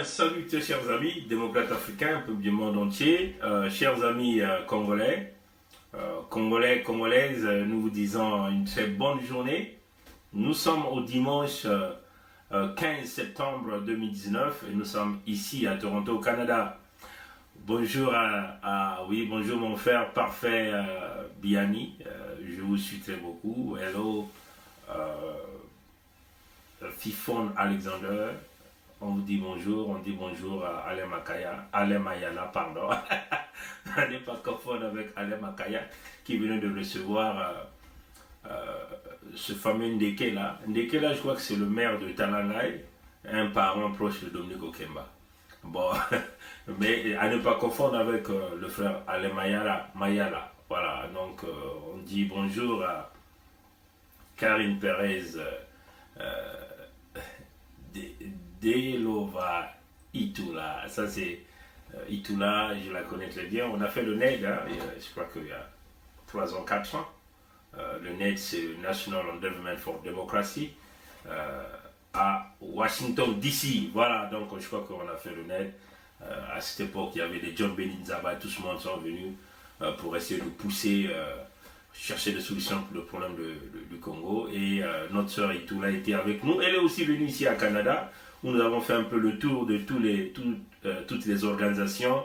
Salut très chers amis, démocrates africains, peuple du monde entier, chers amis congolais, congolaises, nous vous disons une très bonne journée. Nous sommes au dimanche 15 septembre 2019 et nous sommes ici à Toronto, au Canada. Bonjour bonjour mon frère parfait Biani, je vous suis très beaucoup. Hello, Fifon Alexander. On vous dit bonjour, on dit bonjour à Alain Mayala, pardon. On n'est pas confondre avec Alain Makaya qui venait de recevoir ce fameux Ndeke là. Ndeke là, je crois que c'est le maire de Talangai, un parent proche de Dominique Okemba. Bon, mais à ne pas confondre avec le frère Alain Mayala. Voilà, donc on dit bonjour à Karine Perez. Delova Itula, ça c'est Itula, je la connais très bien. On a fait le NED, hein, je crois qu'il y a 3 ans, 4 ans. Le NED, c'est le National Endowment for Democracy à Washington DC. Voilà, donc je crois qu'on a fait le NED. À cette époque, il y avait des John Beninzaba, tout ce monde sont venus pour essayer de pousser, chercher des solutions pour le problème du Congo. Et notre sœur Itula était avec nous. Elle est aussi venue ici à Canada, où nous avons fait un peu le tour de toutes les organisations.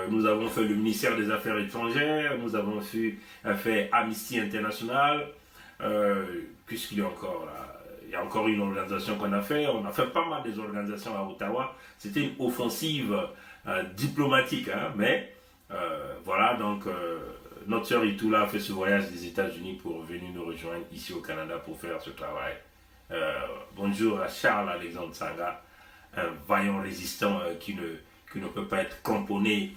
Nous avons fait le ministère des Affaires étrangères, nous avons fait Amnesty International. Qu'est-ce qu'il y a encore là? Il y a encore une organisation qu'on a fait. On a fait pas mal des organisations à Ottawa. C'était une offensive diplomatique, hein, mais voilà, donc notre sœur Itula a fait ce voyage des États-Unis pour venir nous rejoindre ici au Canada pour faire ce travail. Bonjour à Charles Alexandre Sanga, un vaillant résistant qui ne peut pas être cramponné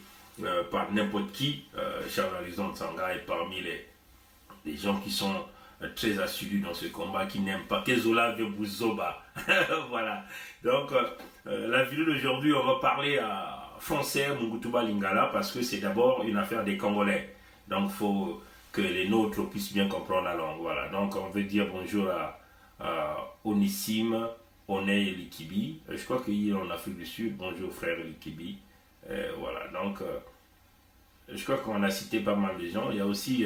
par n'importe qui. Charles Alexandre Sanga est parmi les gens qui sont très assidus dans ce combat, qui n'aiment pas Kezola Vebuzoba. Voilà. Donc, la vidéo d'aujourd'hui, on va parler français, Mungutuba Lingala, parce que c'est d'abord une affaire des Congolais. Donc, il faut que les nôtres puissent bien comprendre la langue. Voilà. Donc, on veut dire bonjour à Onissime, Oney Likibi. Je crois qu'il est en Afrique du Sud. Bonjour frère Likibi. Voilà, donc je crois qu'on a cité pas mal de gens. Il y a aussi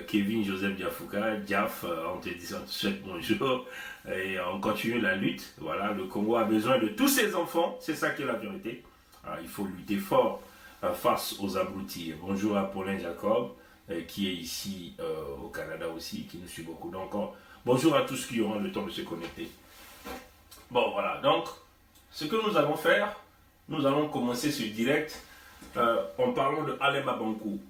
Kevin Joseph Diafouka, Diaf, on te souhaite bonjour. Et on continue la lutte. Voilà, le Congo a besoin de tous ses enfants. C'est ça qui est la vérité. Il faut lutter fort face aux abrutis. Bonjour à Paulin Jacob, qui est ici au Canada aussi, qui nous suit beaucoup. Donc, bonjour à tous qui auront le temps de se connecter. Bon, voilà. Donc, ce que nous allons faire, nous allons commencer ce direct en parlant de Alema Bankou.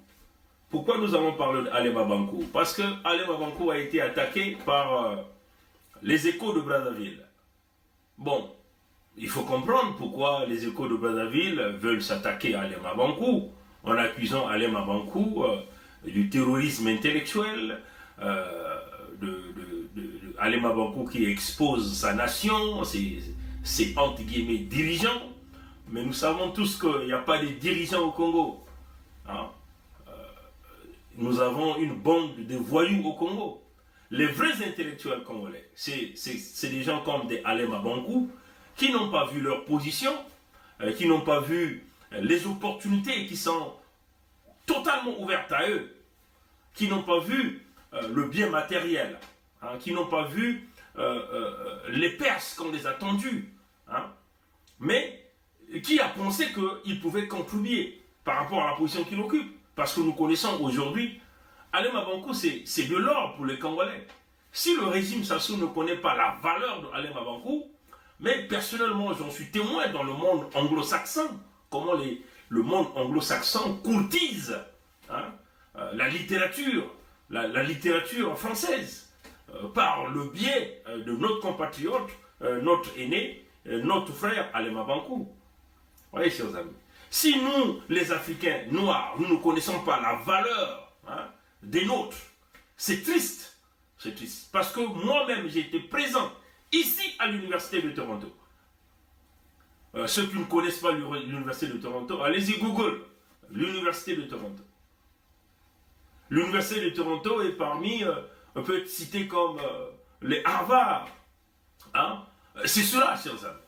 Pourquoi nous allons parler d'Alema Bankou? Parce que Alema Bankou a été attaqué par les Échos de Brazzaville. Bon, il faut comprendre pourquoi les Échos de Brazzaville veulent s'attaquer à Alema Bankou en accusant Alema Bankou du terrorisme intellectuel, Alema Bankou qui expose sa nation, ses entre guillemets dirigeants, mais nous savons tous qu'il n'y a pas de dirigeants au Congo. Hein? Nous avons une bande de voyous au Congo. Les vrais intellectuels congolais, c'est des gens comme des Alema Bankou qui n'ont pas vu leur position, qui n'ont pas vu les opportunités qui sont totalement ouvertes à eux, qui n'ont pas vu le bien matériel, hein, qui n'ont pas vu les pertes qu'on les a tendues, hein, mais qui a pensé qu'ils pouvaient contribuer par rapport à la position qu'il occupe. Parce que nous connaissons aujourd'hui, Alema Bankou, c'est de l'or pour les Congolais. Si le régime Sassou ne connaît pas la valeur d'Alema Bankou, mais personnellement, j'en suis témoin dans le monde anglo-saxon, comment le monde anglo-saxon courtise, hein, la littérature française, par le biais de notre compatriote, notre aîné, notre frère Alema Bankou. Voyez, chers amis, si nous, les Africains noirs, nous ne connaissons pas la valeur, hein, des nôtres, c'est triste. C'est triste. Parce que moi-même, j'ai été présent ici à l'Université de Toronto. Ceux qui ne connaissent pas l'Université de Toronto, allez-y Google, l'Université de Toronto. L'Université de Toronto est parmi, on peut être cité comme les Harvard. Hein? C'est cela, chers amis.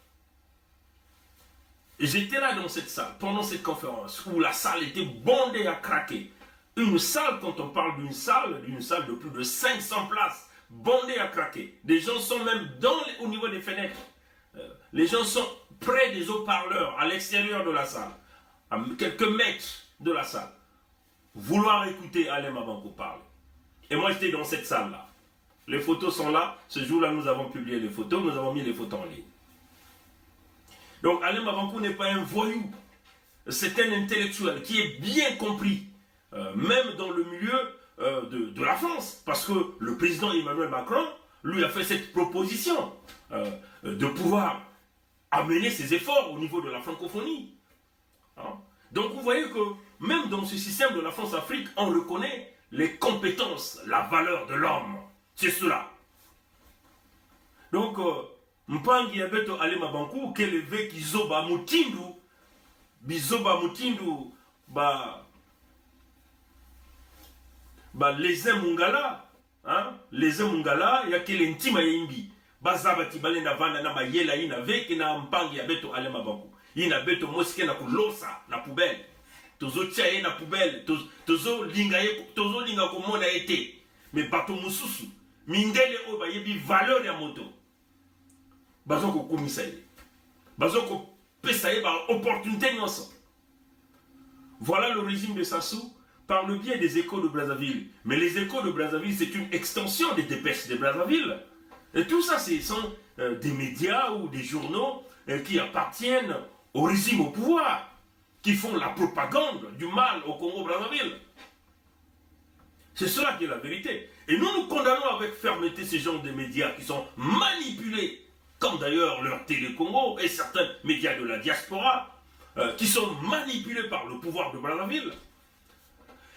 J'étais là dans cette salle, pendant cette conférence, où la salle était bondée à craquer. Une salle, quand on parle d'une salle de plus de 500 places, bondée à craquer. Des gens sont même au niveau des fenêtres. Les gens sont près des haut-parleurs, à l'extérieur de la salle, à quelques mètres de la salle. Vouloir écouter Alain Mabankou parler. Et moi, j'étais dans cette salle-là. Les photos sont là. Ce jour-là, nous avons publié les photos. Nous avons mis les photos en ligne. Donc, Alain Mabankou n'est pas un voyou. C'est un intellectuel qui est bien compris, même dans le milieu de la France. Parce que le président Emmanuel Macron lui a fait cette proposition de pouvoir amener ses efforts au niveau de la francophonie. Hein? Donc, vous voyez que même dans ce système de la France-Afrique, on reconnaît les compétences, la valeur de l'homme. C'est cela. Donc, Mpangi Yabeto Ale Mabankou, Keleve Kizoba Mutindu, Bizoba Mutindu, les Mungala, hein, les Mungala, il y a quel intime yimbi, Bazabati Balena Vana na Mayela ina veke na Mpangi Yabeto Ale Mabankou. Ina beto moske na kulosa na poubelle. Tozo tchaye na poubelle, tozo linga komona ete. Mais bato mususu, mindele o ba yebi valeur ya moto. Bazoko komisa ye. Bazoko pesa ye ba opportunité nyonso. Voilà le régime de Sassou par le biais des Échos de Brazzaville. Mais les Échos de Brazzaville, c'est une extension des dépêches de Brazzaville. Et tout ça, ce sont des médias ou des journaux qui appartiennent au régime au pouvoir, qui font la propagande du mal au Congo-Brazzaville. C'est cela qui est la vérité. Et nous condamnons avec fermeté ces genres de médias qui sont manipulés, comme d'ailleurs leur Télé-Congo et certains médias de la diaspora, qui sont manipulés par le pouvoir de Brazzaville.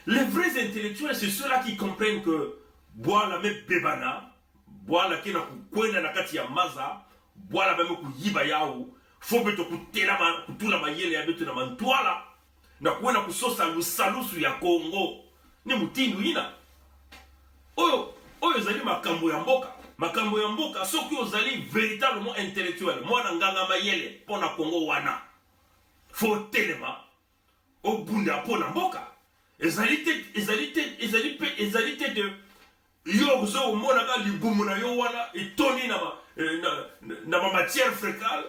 Les vrais intellectuels, c'est ceux-là qui comprennent que boire la même bébana, boire la kena kukwena na kati ya maza, boire la même kuyiba yao, faut beto kutela kutula mayele ya beto na mantwala, na kuwena kusosa lusalusu ya Congo, ni mutindu ina. Oyo zali makambo ya mboka. Makambo ya mboka, soki ozali véritablement intellectuel, mwana nganga mayele, pona Congo wana. Faut telema, obunda pona mboka. Ezali te de yo zo mona ka libumu na yo wana etoni na matière fécale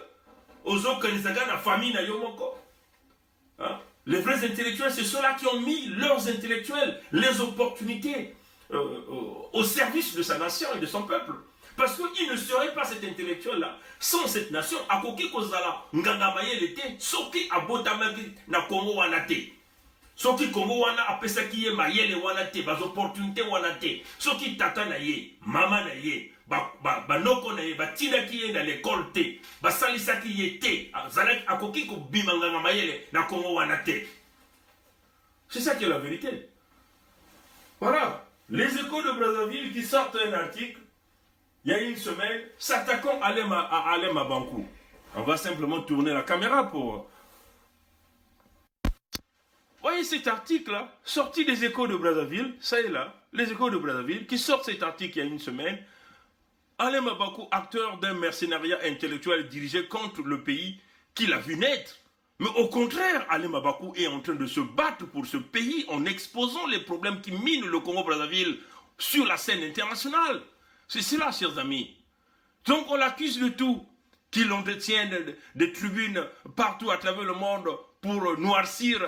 ozo kanizaka na famille na yo moko. Hein? Les vrais intellectuels, c'est ceux-là qui ont mis leurs intellectuels, les opportunités au service de sa nation et de son peuple. Parce qu'il ne serait pas cet intellectuel-là sans cette nation. Akoki kozala nganga mayele te soki abotamaki na Congo wana te. Soki Congo wana apesaki ye mayele wana te, bas opportunité wana te. Soki tata na ye, mama na ye, banoko na ye, batinaki ye na l'école te, basalisaki ye te, zalaki akoki ko bimanganga mayele na Congo wana te. C'est ça qui est la vérité. Voilà. Les Échos de Brazzaville qui sortent un article, il y a une semaine, s'attaquant à Alain Mabankou. On va simplement tourner la caméra pour... Voyez cet article-là, sorti des Échos de Brazzaville, ça est là, les Échos de Brazzaville, qui sortent cet article il y a une semaine. Alain Mabankou, acteur d'un mercenariat intellectuel dirigé contre le pays qu'il a vu naître. Mais au contraire, Alain Mabankou est en train de se battre pour ce pays en exposant les problèmes qui minent le Congo-Brazzaville sur la scène internationale. C'est cela, chers amis. Donc on l'accuse de tout, qu'il entretient des tribunes partout à travers le monde pour noircir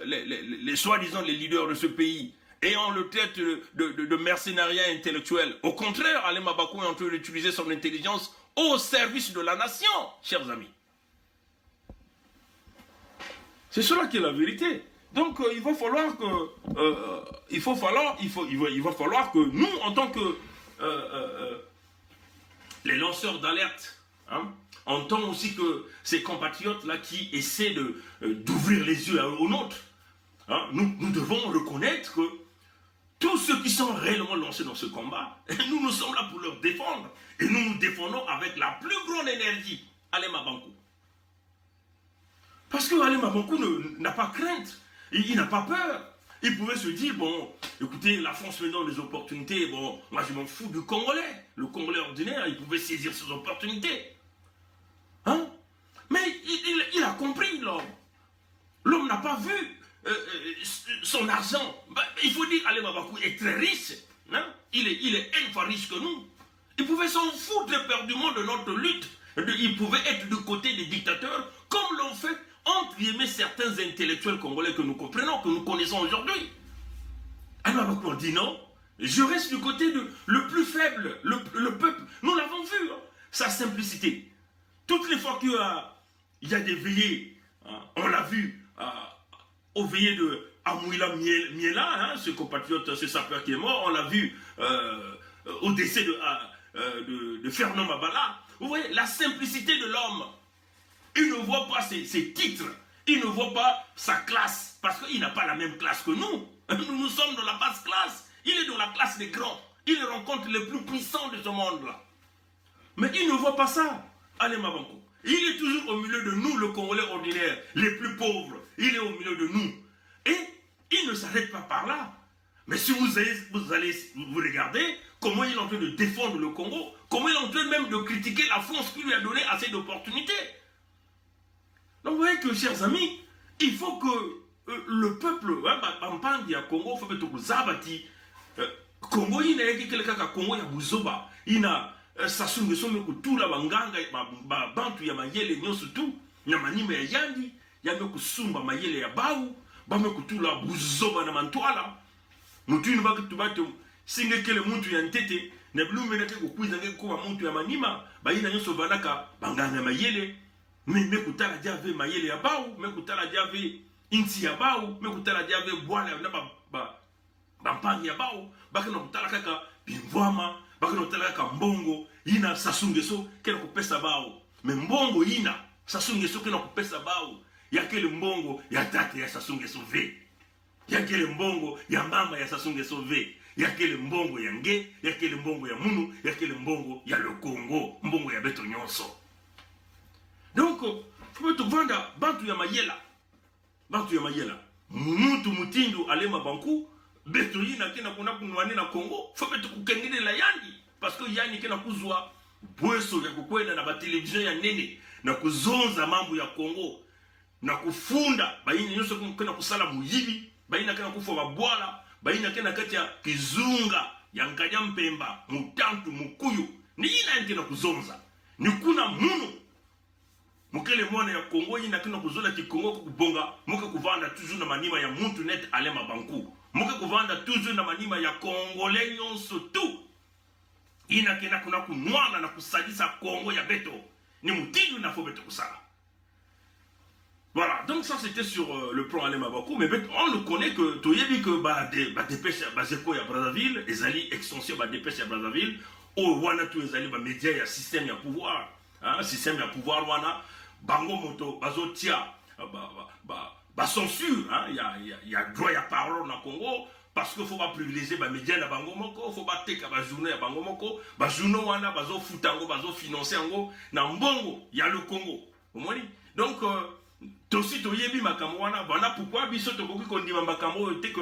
les soi-disant les leaders de ce pays. Et on le traite de mercenariat intellectuel. Au contraire, Alain Mabankou est en train d'utiliser son intelligence au service de la nation, chers amis. C'est cela qui est la vérité. Donc il va falloir que nous, en tant que les lanceurs d'alerte, hein, en tant aussi que ces compatriotes-là qui essaient d'ouvrir les yeux aux nôtres, hein, nous devons reconnaître que tous ceux qui sont réellement lancés dans ce combat, nous sommes là pour leur défendre. Et nous nous défendons avec la plus grande énergie. Alain Mabankou. Parce que Alain Mabankou n'a pas crainte, il n'a pas peur. Il pouvait se dire, bon, écoutez, la France me donne des opportunités, bon, moi je m'en fous du Congolais. Le Congolais ordinaire, il pouvait saisir ses opportunités. Hein? Mais il a compris, l'homme. L'homme n'a pas vu son argent. Ben, il faut dire, Ali Mabakou est très riche. Hein? Il est une fois riche que nous. Il pouvait s'en foutre éperdument de notre lutte. Il pouvait être du côté des dictateurs, comme l'ont fait, entre guillemets, certains intellectuels congolais que nous comprenons, que nous connaissons aujourd'hui. Ali Mabakou dit non. Je reste du côté le plus faible, le peuple. Nous l'avons vu, hein, sa simplicité. Toutes les fois qu'il y a des veillées, hein, on l'a vu aux veillées de Amouila Miela, hein, ce compatriote, ce sapeur qui est mort, on l'a vu au décès de Fernand Mabala. Vous voyez, la simplicité de l'homme. Il ne voit pas ses titres, il ne voit pas sa classe, parce qu'il n'a pas la même classe que nous. Nous sommes dans la basse classe. Il est dans la classe des grands. Il rencontre les plus puissants de ce monde-là. Mais il ne voit pas ça. Allez, Mabanko. Il est toujours au milieu de nous, le Congolais ordinaire, les plus pauvres. Il est au milieu de nous. Et il ne s'arrête pas par là. Mais si vous allez vous regarder, comment il est en train de défendre le Congo, comment il est en train même de critiquer la France qui lui a donné assez d'opportunités. Donc vous voyez que, chers amis, il faut que le peuple, Bampangi à Congo, il faut que tout Zabati, Congo, il y a quelqu'un qui a Congo, il y a Bouzoba, il y a Sassou Nguesso, mais tout la Banganga, Bantu, il y a Mayele, il y a tout, il y a Manima, il y a Yandi, il y a Sumba, Mayele, il y a Baou, Bamekou, tout la Bouzoba, na Mantoala. Nous tu ne vas que tu vas te signer que le monde tu as en tête, ne plus mener que quiz avec quoi montu ya Manima, il y a Sobanaka, Banganga, Mayele, mais Mekutala Diave, Mayele, ya Baou, Mekutala Diave, Inti ya Baou, Mekutala Diave, Boile, Bampangi ya Baou, Bakano Talaka, Bimvama, Bakano Talaka, Mbongo, Ina, Sasungeso, Kena Kupesa Baou. Mais Mbongo, Ina, Sasungeso, Kena Kupesa Baou. Y'a le Mbongo, y'a Tate, y'a Sasungeso V. Y'a le Mbongo, y'a Mama, y'a Sasungeso V. Y'a le Mbongo, y'a Nge, y'a le Mbongo, y'a Munu, y'a le Mbongo, y'a le Congo, Mbongo, y'a Beto Nyonso. Donc, faut te vendre, Bantu ya Mayela. Bantu ya Mayela. Mutu Mutindu, Alema Banku. Beto yina kena kuna kunwane na Congo, faut beto kukengine la Yandi. Parce que Yandi kena kuzwa bweso ya kukwenda na batelevision ya nene, na kuzonza mambo ya Congo, na kufunda, bayini nyuso kena kusala muyibi, bayina kena kufa babwala, bayina kena kati ya kizunga, ya nkanya mpemba, mutantu, mukuyu, ni yina kena kuzonza. Ni kuna munu, mukele mwana ya Congo yina kena kuzola ki Congo kubonga, muke kuvanda toujours na manima ya muntu net Alema Banku. Muke kuvanda toujours na manima ya Congolais nyonso tout. Ina kena kuna kunwana na kusadisa Congo ya beto. Ni mutidu na fo beto kusala. Voilà, donc ça c'était sur le plan Alema Banku. Mais on le connaît que toyebi que dépêche bazeko ya Brazzaville, ezali extension dépêche ya Brazzaville, o wana tu ezali média ya système ya pouvoir. Hein, système ya pouvoir wana bango moto bazotia censure, hein, il y a droit à parole dans le Congo, parce qu'il ne faut pas privilégier les médias dans Bango Moko, il ne faut pas faire des journées à Bango Moko, les journaux wana bazo futango, bazo financer ango, dans Mbongo, il y a le Congo. Vous voyez? Donc, tosi toyebi makambo wana, voilà pourquoi biso tokoki kondi makambo te que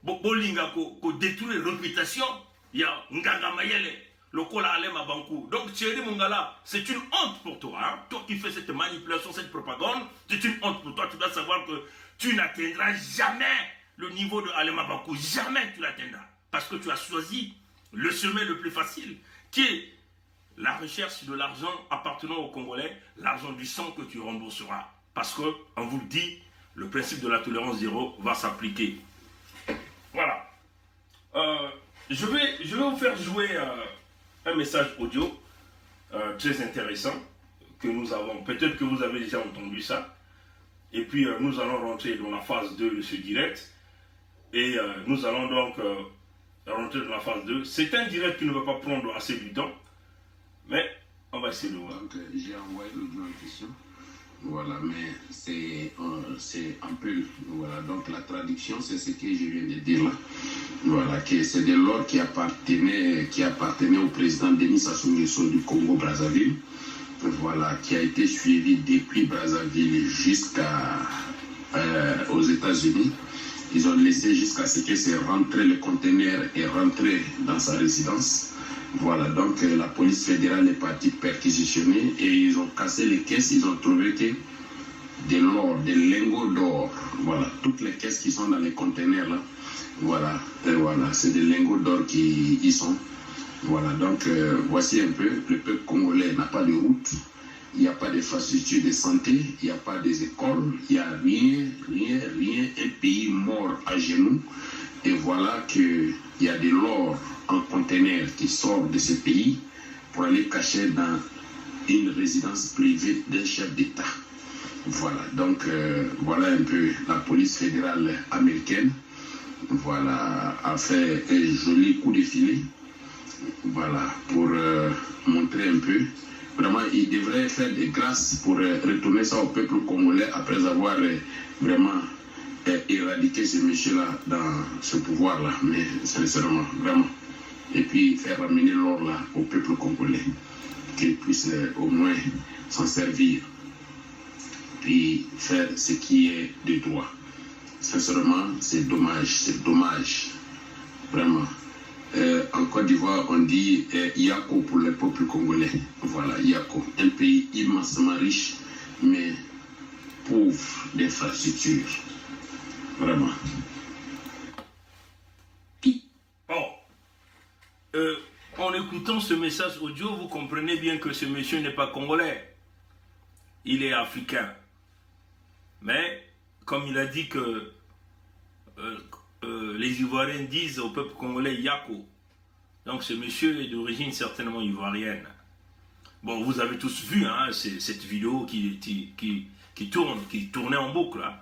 bolinga ko détruire réputation, il y a Nganga Mayele. Lokola Alema Banku. Donc Thierry Mongala, c'est une honte pour toi. Hein? Toi qui fais cette manipulation, cette propagande, c'est une honte pour toi. Tu dois savoir que tu n'atteindras jamais le niveau de Alema Banku. Jamais tu l'atteindras. Parce que tu as choisi le chemin le plus facile, qui est la recherche de l'argent appartenant aux Congolais, l'argent du sang que tu rembourseras. Parce que, on vous le dit, le principe de la tolérance zéro va s'appliquer. Voilà. Je vais vous faire jouer un message audio très intéressant que nous avons, peut-être que vous avez déjà entendu ça, et puis nous allons rentrer dans la phase 2 de ce direct, et nous allons donc rentrer dans la phase 2. C'est un direct qui ne va pas prendre assez du temps, mais on va essayer de voir. Donc j'ai envoyé l'audio en question, voilà, mais c'est un peu, voilà, donc la traduction c'est ce que je viens de dire là. Voilà, que c'est de l'or qui appartenait au président Denis Sassou Nguesso du Congo-Brazzaville, voilà, qui a été suivi depuis Brazzaville jusqu'à aux États-Unis. Ils ont laissé jusqu'à ce que c'est rentré, le conteneur est rentré dans sa résidence. Voilà, donc la police fédérale est partie perquisitionner et ils ont cassé les caisses, ils ont trouvé que de l'or, des lingots d'or, voilà, toutes les caisses qui sont dans les conteneurs là, voilà, voilà, c'est des lingots d'or qui y sont. Voilà, donc voici un peu, le peuple congolais n'a pas de route, il n'y a pas d'infrastructure de santé, il n'y a pas des écoles, il n'y a rien, un pays mort à genoux. Et voilà qu'il y a de l'or en conteneur qui sort de ce pays pour aller cacher dans une résidence privée d'un chef d'État. Voilà, donc voilà un peu la police fédérale américaine. Voilà, a fait un joli coup de filet. Voilà, pour montrer un peu. Vraiment, il devrait faire des grâces pour retourner ça au peuple congolais après avoir vraiment éradiqué ce monsieur-là dans ce pouvoir-là. Mais sincèrement, vraiment. Et puis faire ramener l'or là au peuple congolais, qu'il puisse au moins s'en servir. Puis faire ce qui est de droit. Sincèrement, c'est dommage. Vraiment. En Côte d'Ivoire, on dit Yako pour le peuple congolais. Voilà, Yako. Un pays immensement riche, mais pauvre d'infrastructures. Vraiment. Bon. En écoutant ce message audio, vous comprenez bien que ce monsieur n'est pas congolais. Il est africain. Mais, comme il a dit que les Ivoiriens disent au peuple congolais Yako. Donc ce monsieur est d'origine certainement ivoirienne. Bon, vous avez tous vu hein, cette vidéo qui tournait en boucle, hein,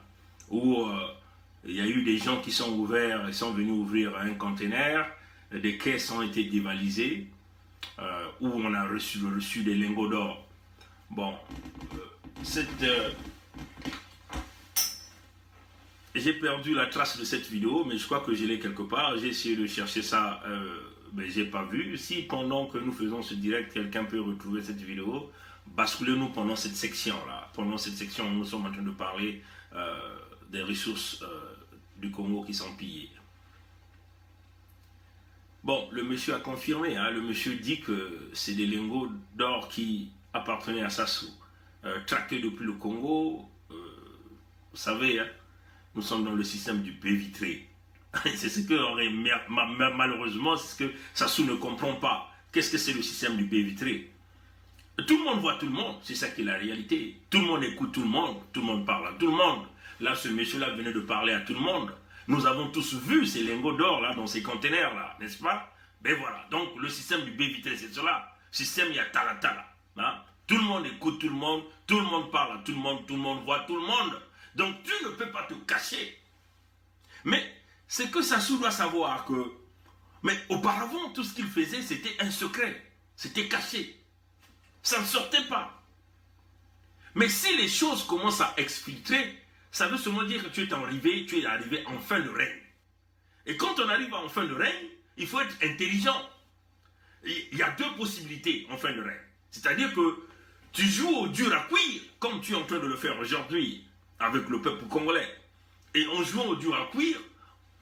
où il y a eu des gens qui sont venus ouvrir un conteneur, des caisses ont été dévalisées, où on a reçu des lingots d'or. Bon, j'ai perdu la trace de cette vidéo, mais je crois que je l'ai quelque part. J'ai essayé de chercher ça, mais je n'ai pas vu. Si pendant que nous faisons ce direct, quelqu'un peut retrouver cette vidéo, basculez-nous pendant cette section-là. Pendant cette section, nous sommes en train de parler des ressources du Congo qui sont pillées. Bon, le monsieur a confirmé. Hein, le monsieur dit que c'est des lingots d'or qui appartenaient à Sassou. Traqués depuis le Congo, vous savez, hein, nous sommes dans le système du baie vitré. C'est ce que, malheureusement, c'est ce que Sassou ne comprend pas. Qu'est-ce que c'est le système du baie vitré? Tout le monde voit tout le monde, c'est ça qui est la réalité. Tout le monde écoute tout le monde parle à tout le monde. Là, ce monsieur-là venait de parler à tout le monde. Nous avons tous vu ces lingots d'or là dans ces containers-là, n'est-ce pas? Ben voilà, donc le système du baie vitré, c'est cela. Système, il y a tala. Hein? Tout le monde écoute tout le monde parle à tout le monde voit tout le monde. Donc tu ne peux pas te cacher. Mais c'est que Sassou doit savoir que... Mais auparavant, tout ce qu'il faisait, c'était un secret. C'était caché. Ça ne sortait pas. Mais si les choses commencent à exfiltrer, ça veut seulement dire que tu es arrivé en fin de règne. Et quand on arrive en fin de règne, il faut être intelligent. Il y a deux possibilités en fin de règne. C'est-à-dire que tu joues au dur à cuire, comme tu es en train de le faire aujourd'hui, avec le peuple congolais. Et en jouant au dur à cuire,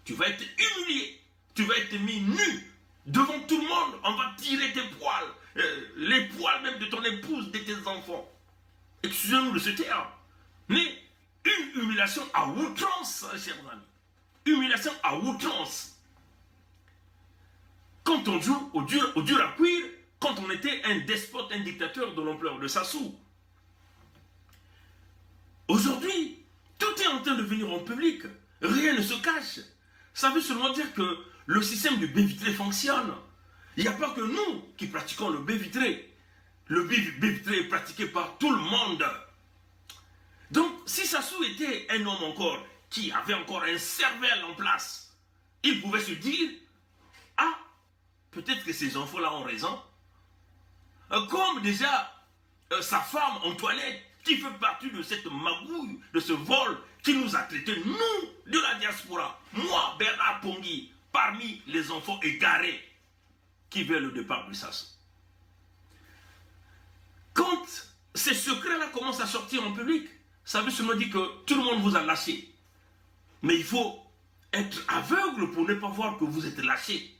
tu vas être humilié. Tu vas être mis nu devant tout le monde. On va tirer tes poils, les poils même de ton épouse, de tes enfants. Excusez-nous de ce terme. Mais une humiliation à outrance, chers amis. Humiliation à outrance. Quand on joue au dur à cuire, quand on était un despote, un dictateur de l'ampleur de Sassou. Aujourd'hui, tout est en train de venir en public. Rien ne se cache. Ça veut seulement dire que le système du baie vitré fonctionne. Il n'y a pas que nous qui pratiquons le baie vitré. Le baie vitré est pratiqué par tout le monde. Donc, si Sassou était un homme encore qui avait encore un cervelle en place, il pouvait se dire, ah, peut-être que ces enfants-là ont raison. Comme déjà sa femme Antoinette, qui fait partie de cette magouille, de ce vol, qui nous a traités, nous, de la diaspora, moi, Bernard Pongui, parmi les enfants égarés qui veulent le départ de Sassou. Quand ces secrets-là commencent à sortir en public, ça veut seulement dire que tout le monde vous a lâché. Mais il faut être aveugle pour ne pas voir que vous êtes lâché.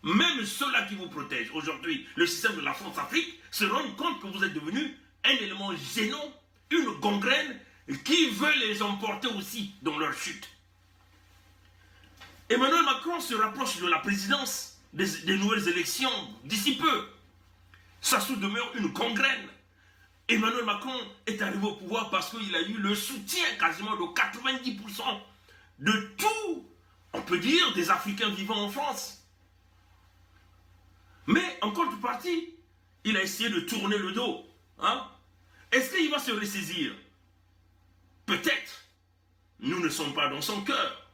même ceux-là qui vous protègent aujourd'hui, le système de la France-Afrique, se rendent compte que vous êtes devenu un élément gênant, une gangrène, qui veut les emporter aussi dans leur chute. Emmanuel Macron se rapproche de la présidence des nouvelles élections d'ici peu. Sassou demeure une gangrène. Emmanuel Macron est arrivé au pouvoir parce qu'il a eu le soutien quasiment de 90% de tout, on peut dire, des Africains vivant en France. Mais en contrepartie, il a essayé de tourner le dos. Hein? Est-ce qu'il va se ressaisir? Peut-être. Nous ne sommes pas dans son cœur.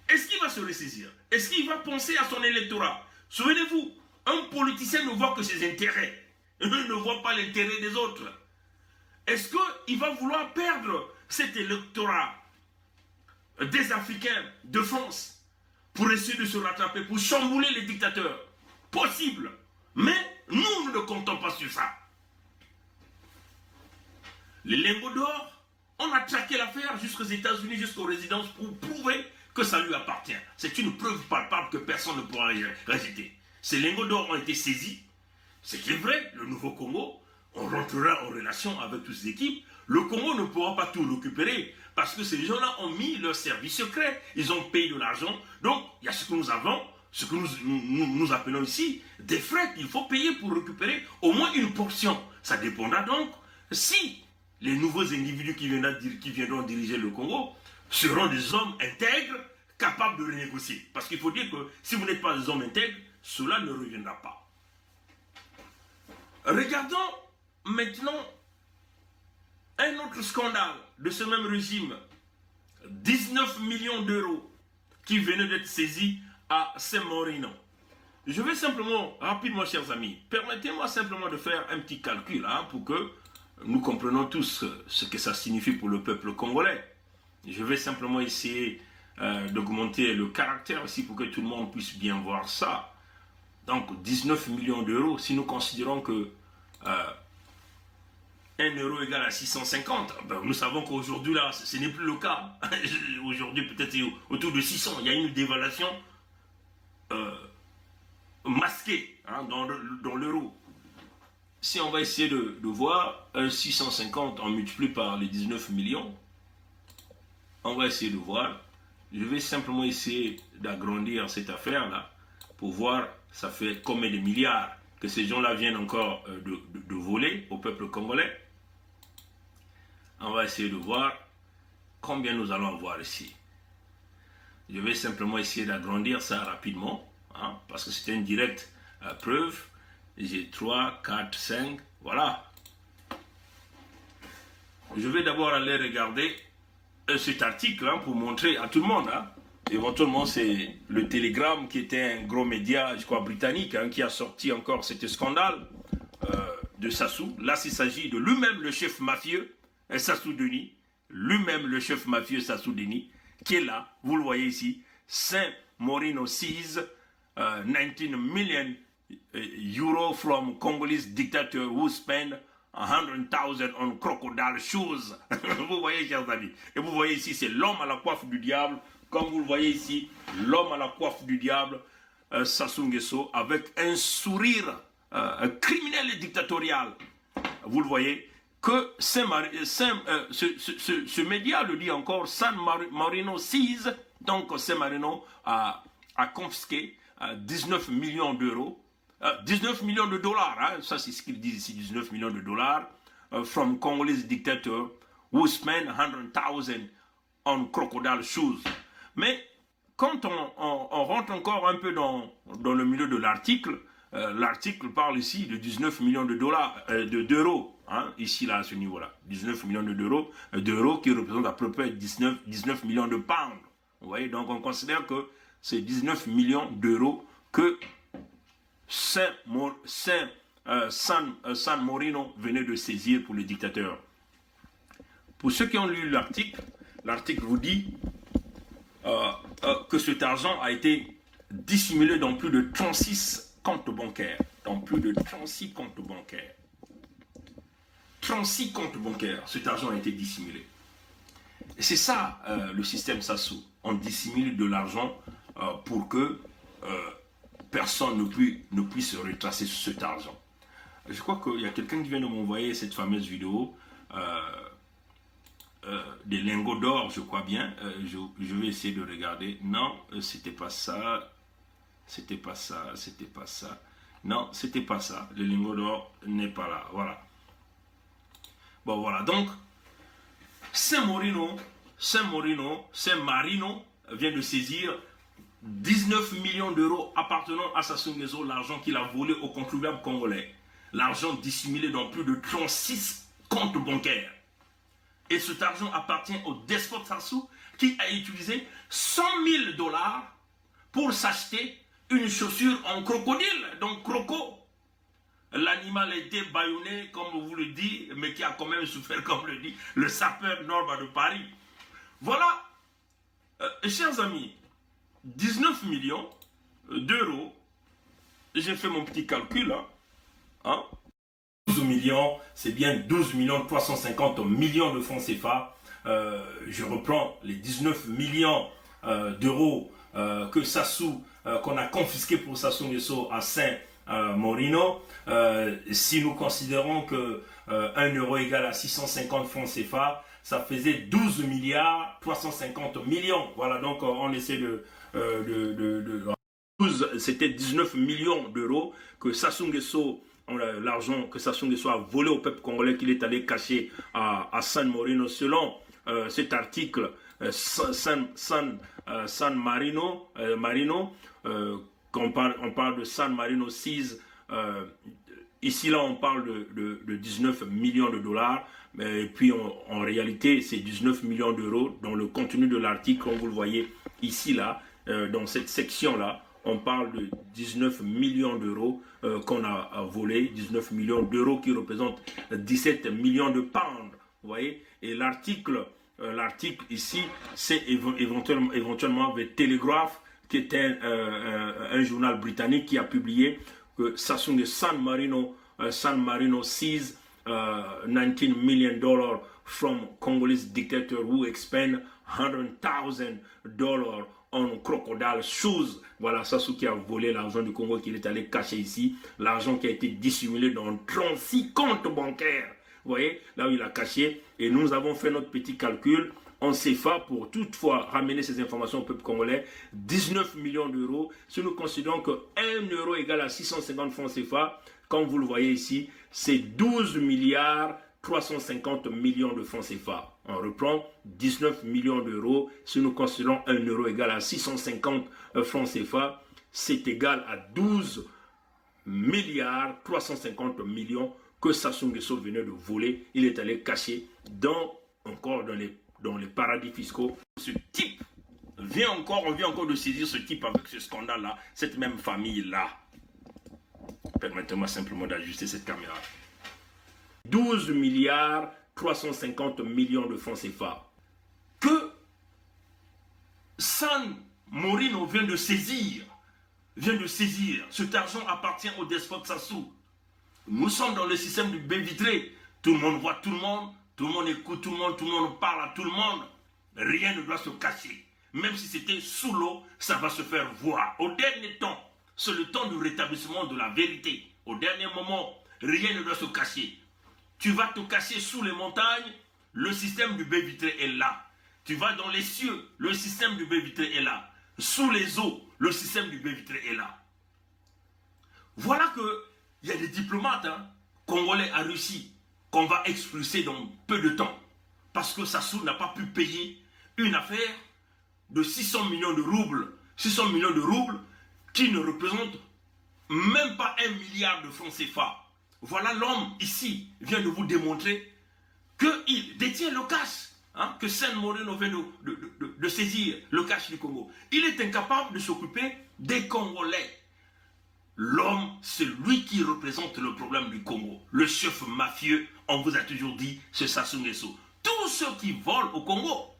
Est-ce qu'il va se ressaisir? Est-ce qu'il va penser à son électorat? Souvenez-vous, un politicien ne voit que ses intérêts. Il ne voit pas l'intérêt des autres. Est-ce qu'il va vouloir perdre cet électorat des Africains de France pour essayer de se rattraper, pour chambouler les dictateurs? Possible. Mais nous ne comptons pas sur ça. Les lingots d'or, on a traqué l'affaire jusqu'aux États-Unis, jusqu'aux résidences pour prouver que ça lui appartient. C'est une preuve palpable que personne ne pourra rejeter. Ces lingots d'or ont été saisis. Ce qui est vrai, le nouveau Congo, on rentrera en relation avec toutes ces équipes. Le Congo ne pourra pas tout récupérer parce que ces gens-là ont mis leur service secret. Ils ont payé de l'argent. Donc, il y a ce que nous avons, ce que nous appelons ici des frais qu'il faut payer pour récupérer au moins une portion. Ça dépendra donc si les nouveaux individus qui viendront diriger le Congo seront des hommes intègres, capables de renégocier. Parce qu'il faut dire que si vous n'êtes pas des hommes intègres, cela ne reviendra pas. Regardons maintenant un autre scandale de ce même régime. 19 millions d'euros qui venaient d'être saisis à Saint-Morino. Je vais simplement, rapidement chers amis, permettez-moi simplement de faire un petit calcul pour que nous comprenions tous ce que ça signifie pour le peuple congolais. Je vais simplement essayer d'augmenter le caractère ici pour que tout le monde puisse bien voir ça. Donc 19 millions d'euros, si nous considérons que 1 euro égale à 650, ben nous savons qu'aujourd'hui là, ce n'est plus le cas. Aujourd'hui peut-être autour de 600, il y a une dévaluation masquée dans l'euro. Si on va essayer de voir 650, on multiplie par les 19 millions, on va essayer de voir. Je vais simplement essayer d'agrandir cette affaire-là pour voir ça fait combien de milliards que ces gens-là viennent encore de voler au peuple congolais. On va essayer de voir combien nous allons avoir ici. Je vais simplement essayer d'agrandir ça rapidement, parce que c'est une directe preuve. J'ai 3, 4, 5, voilà. Je vais d'abord aller regarder cet article pour montrer à tout le monde. Éventuellement, c'est le Télégramme qui était un gros média, je crois, britannique, qui a sorti encore cet scandale de Sassou. Là, il s'agit de lui-même, le chef mafieux, Sassou Denis, lui-même, le chef mafieux Sassou Denis, qui est là, vous le voyez ici, Saint-Morino seized 19 million euro from Congolese dictator who spent 100,000 on crocodile shoes. Vous voyez, chers amis. Et vous voyez ici, c'est l'homme à la coiffe du diable. Comme vous le voyez ici, l'homme à la coiffe du diable, Sassou Nguesso, avec un sourire criminel et dictatorial. Vous le voyez, que ce média le dit encore, Saint-Morino seized, donc Saint-Morino a confisqué 19 millions d'euros, 19 millions de dollars, ça c'est ce qu'ils disent ici, 19 millions de dollars, from Congolese dictator who spent 100,000 on crocodile shoes. Mais quand on rentre encore un peu dans le milieu de l'article, l'article parle ici de 19 millions de dollars, d'euros, ici là à ce niveau-là, 19 millions d'euros qui représentent à peu près 19 millions de pounds. Vous voyez, donc on considère que c'est 19 millions d'euros que San Morino venait de saisir pour les dictateurs. Pour ceux qui ont lu l'article vous dit que cet argent a été dissimulé dans plus de 36 comptes bancaires. Dans plus de 36 comptes bancaires. 36 comptes bancaires, cet argent a été dissimulé. Et c'est ça le système Sassou. On dissimule de l'argent pour que personne ne puisse retracer cet argent. Je crois qu'il y a quelqu'un qui vient de m'envoyer cette fameuse vidéo des lingots d'or, je crois bien. Je vais essayer de regarder. Non, c'était pas ça. C'était pas ça. C'était pas ça. Non, c'était pas ça. Le lingot d'or n'est pas là. Voilà. Bon, voilà. Donc, Saint-Marino vient de saisir 19 millions d'euros appartenant à Sassou Nguesso, l'argent qu'il a volé aux contribuables congolais. L'argent dissimulé dans plus de 36 comptes bancaires. Et cet argent appartient au despote Sassou qui a utilisé 100 000 $ pour s'acheter une chaussure en crocodile, donc croco. L'animal a été bâillonné, comme on vous le dit, mais qui a quand même souffert, comme le dit le sapeur Norma de Paris. Voilà, chers amis, 19 millions d'euros, j'ai fait mon petit calcul, hein, 12 millions, c'est bien 12 350 millions de francs CFA. Je reprends les 19 millions d'euros que Sassou, qu'on a confisqué pour Sassou Nguesso à Saint-Marino. Si nous considérons que 1 euro égale à 650 francs CFA, ça faisait 12 milliards 350 millions. Voilà, donc on essaie c'était 19 millions d'euros que Sassou Nguesso, l'argent que Sassou Nguesso a volé au peuple congolais, qu'il est allé cacher à Saint-Marino. Selon cet article, San Marino, on parle de San Marino 6, ici là on parle de 19 millions de dollars, et puis en réalité c'est 19 millions d'euros. Dans le contenu de l'article, comme vous le voyez ici là, dans cette section là, on parle de 19 millions d'euros qu'on a volé, 19 millions d'euros qui représentent 17 millions de pounds, vous voyez. Et l'article ici, c'est éventuellement The Telegraph, qui est un journal britannique qui a publié que San Marino seized 19 million dollars from Congolese dictator who expend $100,000 on crocodile shoes. Voilà, Sassou qui a volé l'argent du Congo qu'il est allé cacher ici. L'argent qui a été dissimulé dans 36 comptes bancaires. Vous voyez, là où il a caché. Et nous avons fait notre petit calcul en CFA pour toutefois ramener ces informations au peuple congolais. 19 millions d'euros. Si nous considérons que 1 euro égale à 650 francs CFA, comme vous le voyez ici, c'est 12 milliards 350 millions de francs CFA. On reprend 19 millions d'euros. Si nous considérons 1 euro égal à 650 francs CFA, c'est égal à 12 milliards 350 millions que Sassou Nguesso venait de voler. Il est allé cacher encore dans les paradis fiscaux. Ce type on vient encore de saisir ce type avec ce scandale-là, cette même famille-là. Permettez-moi simplement d'ajuster cette caméra. 12 milliards 350 millions de francs CFA que Saint-Marino vient de saisir. Cet argent appartient au despote Sassou. Nous sommes dans le système du baie vitré. Tout le monde voit tout le monde écoute tout le monde parle à tout le monde. Rien ne doit se cacher. Même si c'était sous l'eau, ça va se faire voir. Au dernier temps, c'est le temps du rétablissement de la vérité. Au dernier moment, rien ne doit se cacher. Tu vas te cacher sous les montagnes, le système du baie vitré est là. Tu vas dans les cieux, le système du baie vitré est là. Sous les eaux, le système du baie vitré est là. Voilà qu'il y a des diplomates congolais à Russie qu'on va expulser dans peu de temps. Parce que Sassou n'a pas pu payer une affaire de 600 millions de roubles. 600 millions de roubles qui ne représentent même pas 1 milliard de francs CFA. Voilà, l'homme ici vient de vous démontrer qu'il détient le cash que Saint-Marino vient de saisir, le cash du Congo. Il est incapable de s'occuper des Congolais. L'homme, c'est lui qui représente le problème du Congo. Le chef mafieux, on vous a toujours dit, c'est Sassou Nguesso. Tous ceux qui volent au Congo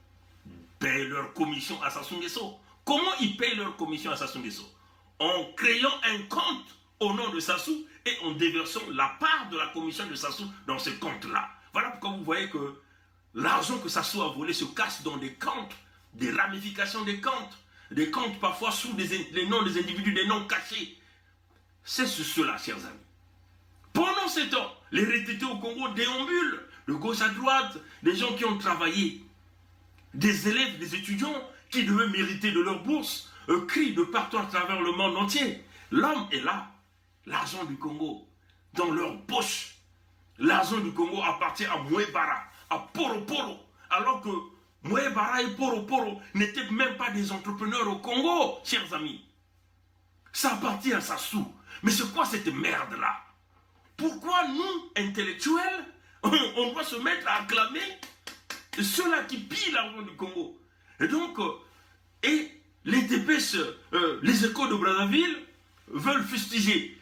payent leur commission à Sassou Nguesso. Comment ils payent leur commission à Sassou Nguesso? En créant un compte au nom de Sassou et en déversant la part de la commission de Sassou dans ce compte-là. Voilà pourquoi vous voyez que l'argent que Sassou a volé se cache dans des comptes, des ramifications des comptes. des comptes parfois sous les noms des individus, des noms cachés. C'est cela, chers amis. Pendant ce temps, les retraités au Congo déambulent de gauche à droite, des gens qui ont travaillé, des élèves, des étudiants qui devaient mériter de leur bourse, crient de partout à travers le monde entier. L'homme est là, l'argent du Congo, dans leur poche. L'argent du Congo appartient à Mouebara, à Poro Poro, alors que Mouebara et Poro Poro n'étaient même pas des entrepreneurs au Congo, chers amis. Ça appartient à Sassou. Mais c'est quoi cette merde-là? Pourquoi nous, intellectuels, on doit se mettre à acclamer ceux-là qui pillent l'argent du Congo? Et donc, et les dépêches, les échos de Brazzaville veulent fustiger.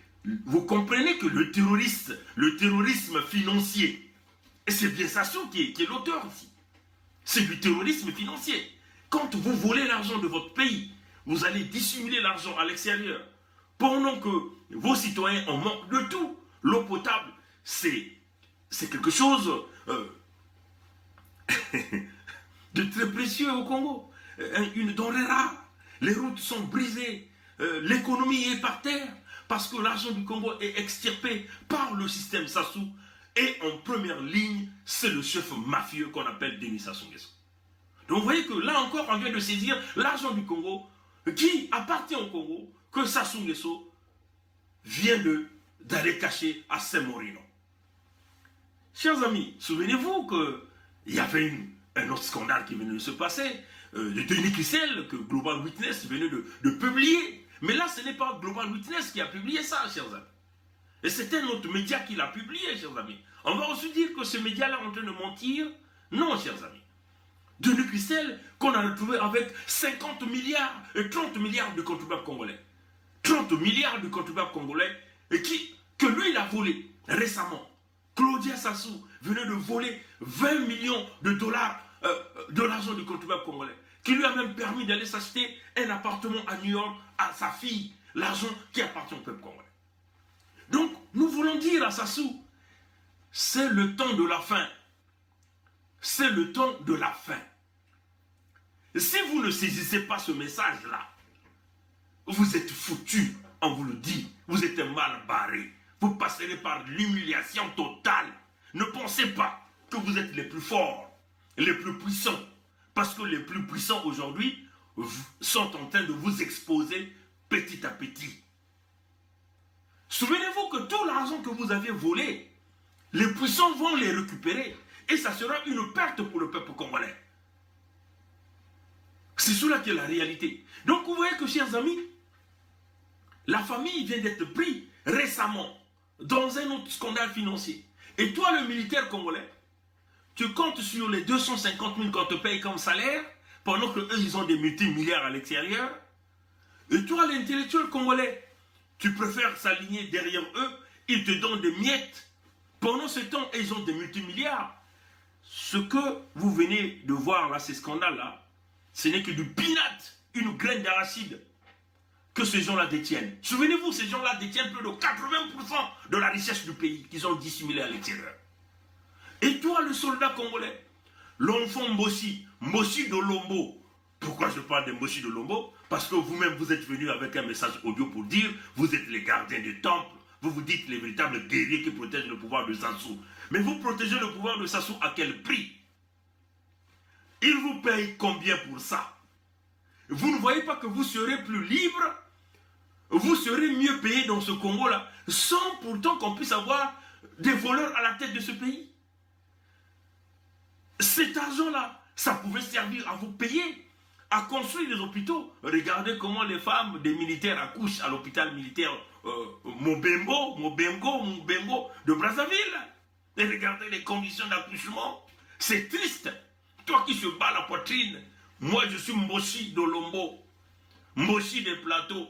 Vous comprenez que le terrorisme financier, et c'est bien Sassou qui est l'auteur ici, c'est du terrorisme financier. Quand vous volez l'argent de votre pays, vous allez dissimuler l'argent à l'extérieur, pendant que vos citoyens en manquent de tout. L'eau potable, c'est quelque chose de très précieux au Congo. Une denrée rare. Les routes sont brisées. L'économie est par terre. Parce que l'argent du Congo est extirpé par le système Sassou. Et en première ligne, c'est le chef mafieux qu'on appelle Denis Sassou Nguesso. Donc vous voyez que là encore, on vient de saisir l'argent du Congo qui appartient au Congo, que Sassou Nguesso vient d'aller cacher à Saint-Morino. Chers amis, souvenez-vous qu'il y avait un autre scandale qui venait de se passer, de Denis Kissel, que Global Witness venait de publier. Mais là, ce n'est pas Global Witness qui a publié ça, chers amis. Et c'est un autre média qui l'a publié, chers amis. On va aussi dire que ce média-là est en train de mentir. Non, chers amis. Denis Kissel, qu'on a retrouvé avec 50 milliards et 30 milliards de contribuables congolais. 30 milliards de contribuables congolais et que lui, il a volé récemment. Claudia Sassou venait de voler 20 millions de dollars de l'argent du contribuable congolais, qui lui a même permis d'aller s'acheter un appartement à New York à sa fille, l'argent qui appartient au peuple congolais. Donc, nous voulons dire à Sassou, c'est le temps de la fin. C'est le temps de la fin. Si vous ne saisissez pas ce message-là, vous êtes foutus, on vous le dit. Vous êtes mal barré. Vous passerez par l'humiliation totale. Ne pensez pas que vous êtes les plus forts, les plus puissants. Parce que les plus puissants aujourd'hui sont en train de vous exposer petit à petit. Souvenez-vous que tout l'argent que vous avez volé, les puissants vont les récupérer. Et ça sera une perte pour le peuple congolais. C'est cela qui est la réalité. Donc vous voyez que, chers amis, la famille vient d'être prise récemment dans un autre scandale financier. Et toi, le militaire congolais, tu comptes sur les 250 000 qu'on te paye comme salaire, pendant qu'eux, ils ont des multimilliards à l'extérieur. Et toi, l'intellectuel congolais, tu préfères s'aligner derrière eux, ils te donnent des miettes. Pendant ce temps, ils ont des multimilliards. Ce que vous venez de voir là, ces scandales-là, ce n'est que du peanut, une graine d'arachide que ces gens-là détiennent. Souvenez-vous, ces gens-là détiennent plus de 80% de la richesse du pays qu'ils ont dissimulé à l'extérieur. Et toi, le soldat congolais, l'enfant Mbossi de Lombo. Pourquoi je parle de Mbossi de Lombo? Parce que vous-même, vous êtes venu avec un message audio pour dire, vous êtes les gardiens du temple, vous vous dites les véritables guerriers qui protègent le pouvoir de Sassou. Mais vous protégez le pouvoir de Sassou à quel prix? Il vous paye combien pour ça? Vous ne voyez pas que vous serez plus libre? Vous serez mieux payé dans ce Congo-là, sans pourtant qu'on puisse avoir des voleurs à la tête de ce pays? Cet argent-là, ça pouvait servir à vous payer, à construire des hôpitaux. Regardez comment les femmes des militaires accouchent à l'hôpital militaire Mobembo de Brazzaville. Et regardez les conditions d'accouchement. C'est triste. Toi qui se bats la poitrine, moi je suis Mbossi de Lombo, Mbossi des plateaux,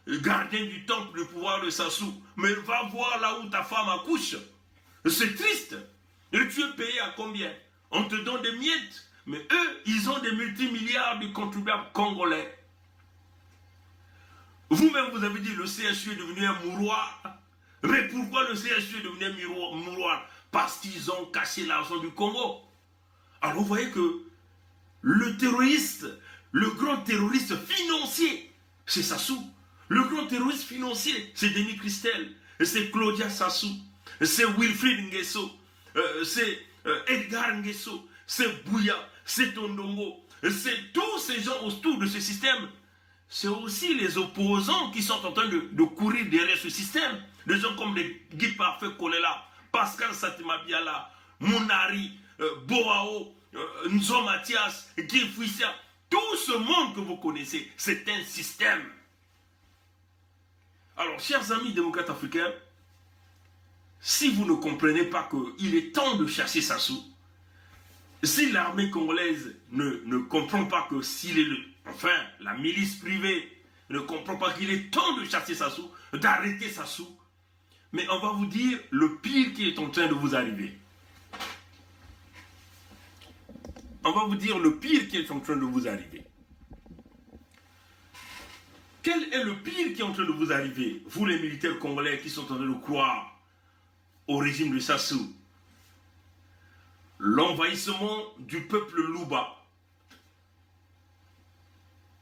gardien du temple du pouvoir de Sassou. Mais va voir là où ta femme accouche. C'est triste. Et tu es payé à combien? On te donne des miettes. Mais eux, ils ont des multimilliards de contribuables congolais. Vous-même, vous avez dit le CSU est devenu un mouroir. Mais pourquoi le CSU est devenu un mouroir? Parce qu'ils ont caché l'argent du Congo. Alors vous voyez que le terroriste, Le grand terroriste financier, c'est Sassou. Le grand terroriste financier, c'est Denis Christel, c'est Claudia Sassou, c'est Wilfried Nguesso, c'est Edgar Nguesso, c'est Bouya, c'est Tondongo, c'est tous ces gens autour de ce système. C'est aussi les opposants qui sont en train de courir derrière ce système. Des gens comme les Guy Parfait Kolela, Pascal Satima Biala, Mounari, Boao, Nzo Mathias, Guy Fouissa. Tout ce monde que vous connaissez, c'est un système. Alors, chers amis démocrates africains, si vous ne comprenez pas qu'il est temps de chercher Sassou, si l'armée congolaise ne comprend pas que s'il est la milice privée ne comprend pas qu'il est temps de chasser Sassou, d'arrêter Sassou, mais on va vous dire le pire qui est en train de vous arriver. On va vous dire le pire qui est en train de vous arriver. Quel est le pire qui est en train de vous arriver, vous les militaires congolais qui sont en train de croire au régime de Sassou? L'envahissement du peuple Louba.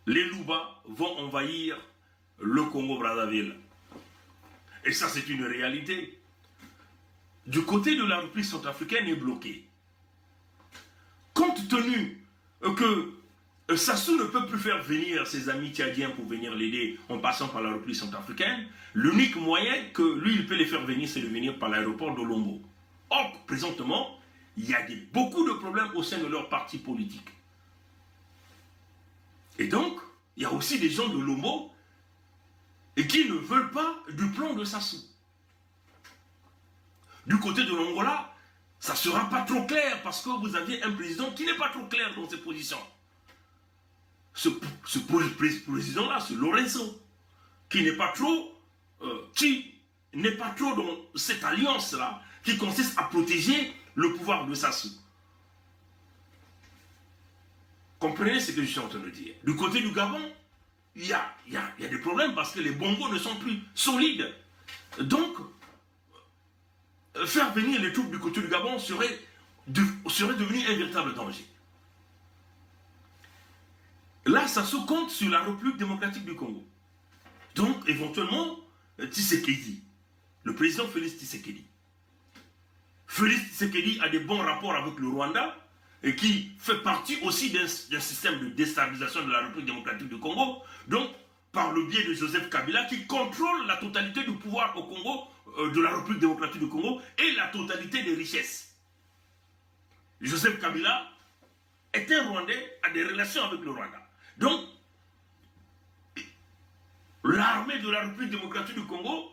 Les Louba vont envahir le Congo-Brazzaville. Et ça, c'est une réalité. Du côté de la République centrafricaine est bloquée. Compte tenu que Sassou ne peut plus faire venir ses amis tchadiens pour venir l'aider en passant par la République centrafricaine, l'unique moyen que lui, il peut les faire venir, c'est de venir par l'aéroport de Lombo. Or, présentement, il y a beaucoup de problèmes au sein de leur parti politique. Et donc, il y a aussi des gens de Lombo qui ne veulent pas du plan de Sassou. Du côté de l'Angola, ça ne sera pas trop clair parce que vous aviez un président qui n'est pas trop clair dans ses positions. Ce président-là, c'est Lorenzo, qui n'est pas trop dans cette alliance-là qui consiste à protéger le pouvoir de Sassou. Comprenez ce que je suis en train de dire. Du côté du Gabon, il y a des problèmes parce que les bongos ne sont plus solides. Donc, faire venir les troupes du côté du Gabon serait devenu un véritable danger. Là, Sassou compte sur la République démocratique du Congo. Donc, éventuellement, Tshisekedi, le président Félix Tshisekedi. Félix Tshisekedi a des bons rapports avec le Rwanda et qui fait partie aussi d'un système de déstabilisation de la République démocratique du Congo. Donc, par le biais de Joseph Kabila, qui contrôle la totalité du pouvoir au Congo, de la République démocratique du Congo, et la totalité des richesses. Joseph Kabila est un Rwandais, a des relations avec le Rwanda. Donc, l'armée de la République démocratique du Congo,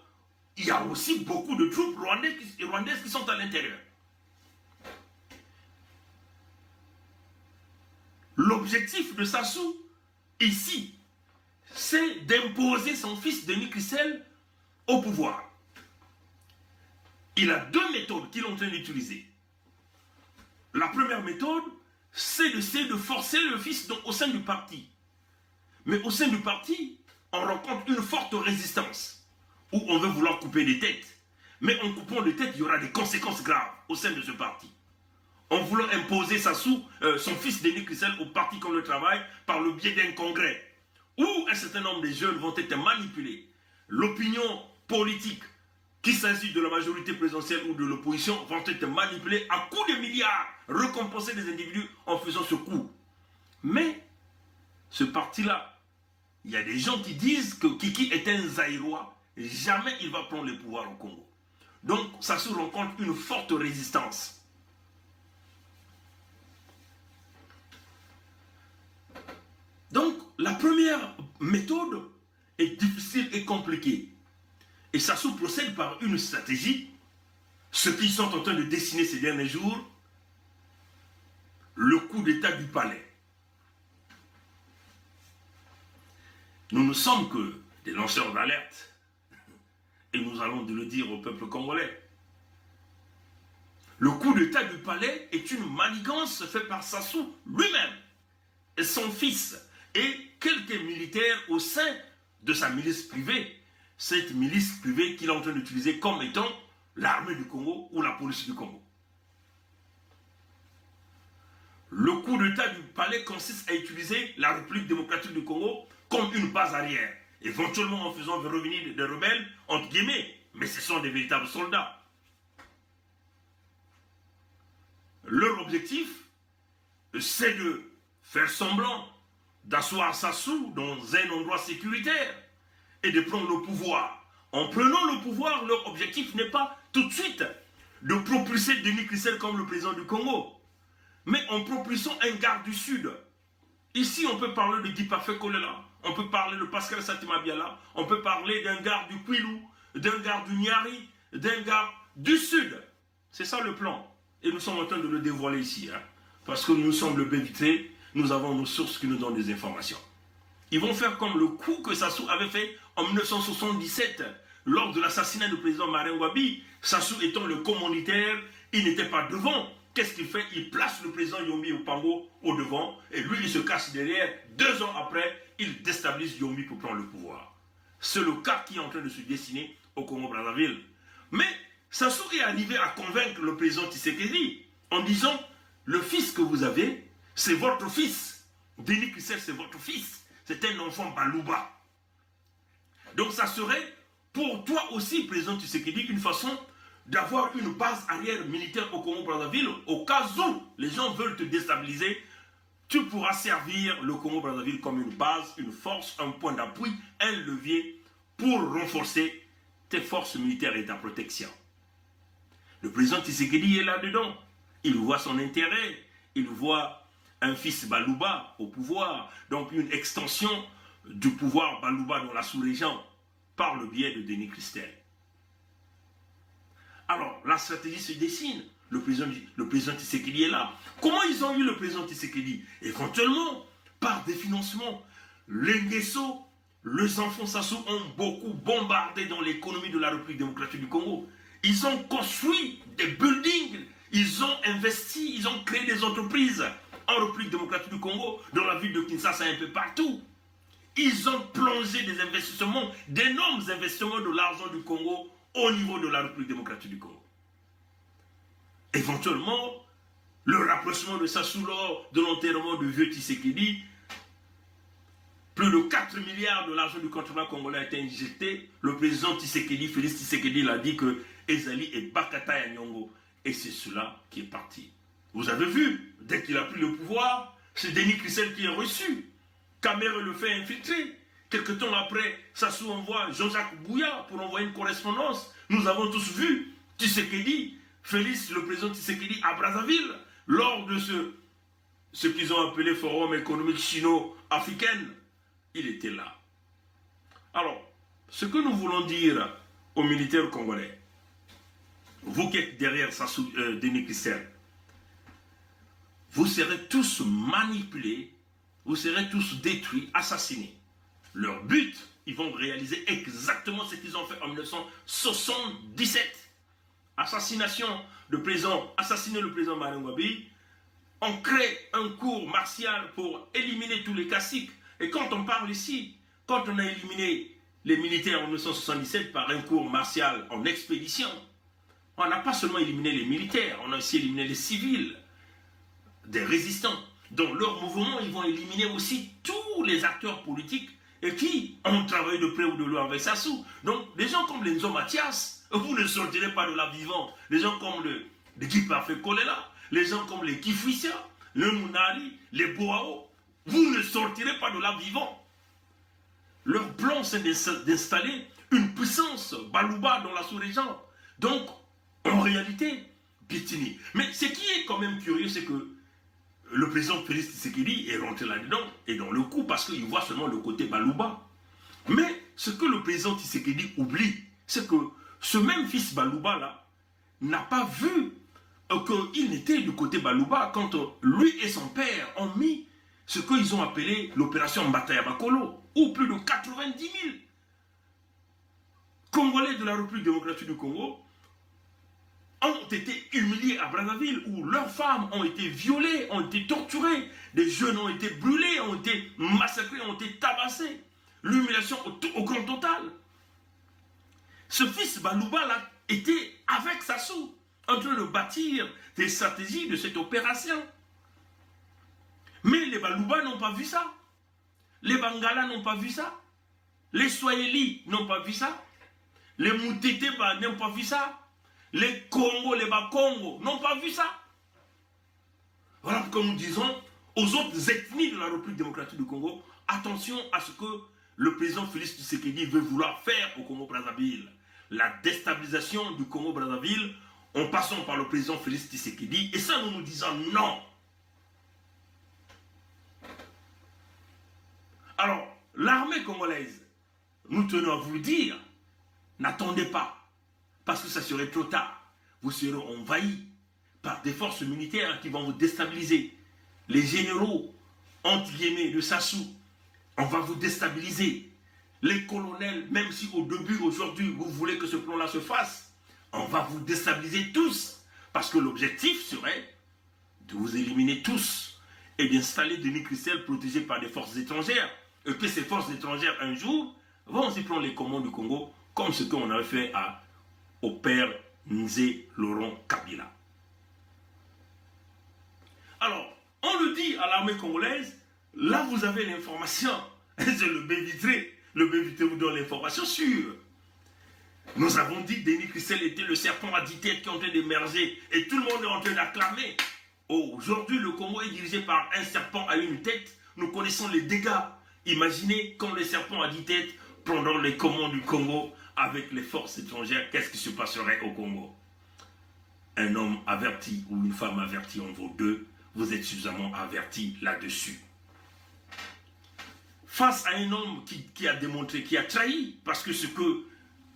il y a aussi beaucoup de troupes rwandaises qui sont à l'intérieur. L'objectif de Sassou, ici, c'est d'imposer son fils Denis Christel au pouvoir. Il a deux méthodes qu'il est en train d'utiliser. La première méthode, c'est d'essayer de forcer le fils au sein du parti. Mais au sein du parti, on rencontre une forte résistance, où on veut vouloir couper des têtes. Mais en coupant des têtes, il y aura des conséquences graves au sein de ce parti. En voulant imposer Sassou, son fils Denis Christel, au parti comme le travail, par le biais d'un congrès, où un certain nombre de jeunes vont être manipulés. L'opinion politique, qu'il s'agisse de la majorité présidentielle ou de l'opposition, vont être manipulés à coups de milliards, récompenser des individus en faisant ce coup. Mais, ce parti-là, il y a des gens qui disent que Kiki est un Zaïrois, jamais il va prendre le pouvoir au Congo. Donc, Sassou rencontre une forte résistance. Donc, la première méthode est difficile et compliquée. Et Sassou procède par une stratégie, ce qu'ils sont en train de dessiner ces derniers jours, le coup d'état du palais. Nous ne sommes que des lanceurs d'alerte, et nous allons le dire au peuple congolais. Le coup d'état du palais est une manigance faite par Sassou lui-même, et son fils, et quelques militaires au sein de sa milice privée. Cette milice privée qu'il est en train d'utiliser comme étant l'armée du Congo ou la police du Congo. le coup d'État du palais consiste à utiliser la République démocratique du Congo comme une base arrière, éventuellement en faisant revenir des rebelles, entre guillemets, mais ce sont des véritables soldats. Leur objectif, c'est de faire semblant d'asseoir Sassou dans un endroit sécuritaire et de prendre le pouvoir. En prenant le pouvoir, leur objectif n'est pas tout de suite de propulser Denis Christel comme le président du Congo, mais en propulsant un garde du Sud. Ici, on peut parler de Guy Parfait Kolela, on peut parler de Pascal Satima Biala, on peut parler d'un garde du Kwilu, d'un garde du Niari, d'un garde du Sud. C'est ça le plan. Et nous sommes en train de le dévoiler ici, hein, parce que nous sommes le BVT, nous avons nos sources qui nous donnent des informations. Ils vont faire comme le coup que Sassou avait fait en 1977, lors de l'assassinat du président Martin Wabi. Sassou étant le commanditaire, il n'était pas devant. Qu'est-ce qu'il fait? Il place le président Yombi Opango au devant, et lui, il se cache derrière. 2 ans après, il déstabilise Yombi pour prendre le pouvoir. C'est le cas qui est en train de se dessiner au Congo-Brazzaville. Mais Sassou est arrivé à convaincre le président Tshisekedi en disant, le fils que vous avez, c'est votre fils. Denis Christel, c'est votre fils. C'est un enfant Balouba. Donc ça serait pour toi aussi, président Tshisekedi, une façon d'avoir une base arrière militaire au Congo-Brazzaville. Au cas où les gens veulent te déstabiliser, tu pourras servir le Congo-Brazzaville comme une base, une force, un point d'appui, un levier pour renforcer tes forces militaires et ta protection. Le président Tshisekedi est là-dedans. Il voit son intérêt. Il voit un fils Balouba au pouvoir. Donc une extension du pouvoir Balouba dans la sous-région par le biais de Denis Christel. Alors, la stratégie se dessine. Le président Tshisekedi est là. Comment ils ont eu le président Tshisekedi? Éventuellement, par des financements. Les Nguesso, les enfants Sassou ont beaucoup bombardé dans l'économie de la République démocratique du Congo. Ils ont construit des buildings, ils ont investi, ils ont créé des entreprises en République démocratique du Congo, dans la ville de Kinshasa, un peu partout. Ils ont plongé des investissements, d'énormes investissements de l'argent du Congo au niveau de la République démocratique du Congo. Éventuellement, le rapprochement de Sassou lors de l'enterrement de vieux Tshisekedi, plus de 4 milliards de l'argent du continent congolais a été injecté. Le président Tshisekedi, Félix Tshisekedi, l'a dit que Ezali est Bakata et Nyongo. Et c'est cela qui est parti. Vous avez vu, dès qu'il a pris le pouvoir, c'est Denis Christel qui est reçu. Kamere le fait infiltrer. Quelque temps après, Sassou envoie Jean-Jacques Bouya pour envoyer une correspondance. Nous avons tous vu Tshisekedi, Félix, le président Tshisekedi, à Brazzaville, lors de ce qu'ils ont appelé Forum économique chino-africain. Il était là. Alors, ce que nous voulons dire aux militaires congolais, vous qui êtes derrière Sassou, Denis Christel, vous serez tous manipulés, vous serez tous détruits, assassinés. Leur but, ils vont réaliser exactement ce qu'ils ont fait en 1977. Assassination de président, assassiner le président Martin Wabi. On crée un cours martial pour éliminer tous les caciques. Et quand on parle ici, quand on a éliminé les militaires en 1977 par un cours martial en expédition, on n'a pas seulement éliminé les militaires, on a aussi éliminé les civils, des résistants. Dans leur mouvement, ils vont éliminer aussi tous les acteurs politiques et qui ont travaillé de près ou de loin avec Sassou. Donc, des gens comme Lenzo Mathias, vous ne sortirez pas de là vivant. Les gens comme le Guy Parfait Kolela, les gens comme les Kifuisia, le Mounari, les Boao, vous ne sortirez pas de là vivant. Leur plan, c'est d'installer une puissance Balouba dans la sous-région. Donc, en réalité, Bitini. Mais ce qui est quand même curieux, c'est que le président Félix Tshisekedi est rentré là-dedans et dans le coup parce qu'il voit seulement le côté Balouba. Mais ce que le président Tshisekedi oublie, c'est que ce même fils Balouba là n'a pas vu qu'il n'était du côté Balouba quand lui et son père ont mis ce qu'ils ont appelé l'opération Mbataya Bakolo, où plus de 90 000 Congolais de la République démocratique du Congo ont été humiliés à Brazzaville, où leurs femmes ont été violées, ont été torturées, des jeunes ont été brûlés, ont été massacrés, ont été tabassés. L'humiliation au grand total. Ce fils Balouba là était avec Sassou, en train de bâtir des stratégies de cette opération. Mais les Baluba n'ont pas vu ça. Les Bangala n'ont pas vu ça. Les Swahili n'ont pas vu ça. Les Moutete n'ont pas vu ça. Les Congo, les Bakongo n'ont pas vu ça. Voilà pourquoi nous disons aux autres ethnies de la République démocratique du Congo, attention à ce que le président Félix Tshisekedi veut vouloir faire au Congo-Brazzaville. La déstabilisation du Congo-Brazzaville en passant par le président Félix Tshisekedi. Et ça, nous disons non. Alors, l'armée congolaise, nous tenons à vous le dire, n'attendez pas, parce que ça serait trop tard. Vous serez envahis par des forces militaires qui vont vous déstabiliser. Les généraux, entre guillemets, de Sassou, on va vous déstabiliser. Les colonels, même si au début, aujourd'hui, vous voulez que ce plan-là se fasse, on va vous déstabiliser tous. Parce que l'objectif serait de vous éliminer tous et d'installer Denis Christel protégé par des forces étrangères. Et que ces forces étrangères, un jour, vont aussi prendre les commandes du Congo, comme ce qu'on avait fait au père Nzé Laurent Kabila. Alors, on le dit à l'armée congolaise, là vous avez l'information. C'est le B-Vitré. Le B-Vitré vous donne l'information sûre. Nous avons dit que Denis Christel était le serpent à 10 têtes qui est en train d'émerger. Et tout le monde est en train d'acclamer. Oh, aujourd'hui, le Congo est dirigé par un serpent à une tête. Nous connaissons les dégâts. Imaginez quand les serpents à 10 têtes prendront les commandes du Congo avec les forces étrangères. Qu'est-ce qui se passerait au Congo? Un homme averti ou une femme avertie en vaut deux. Vous êtes suffisamment avertis là-dessus. Face à un homme qui a démontré, qui a trahi, parce que ce que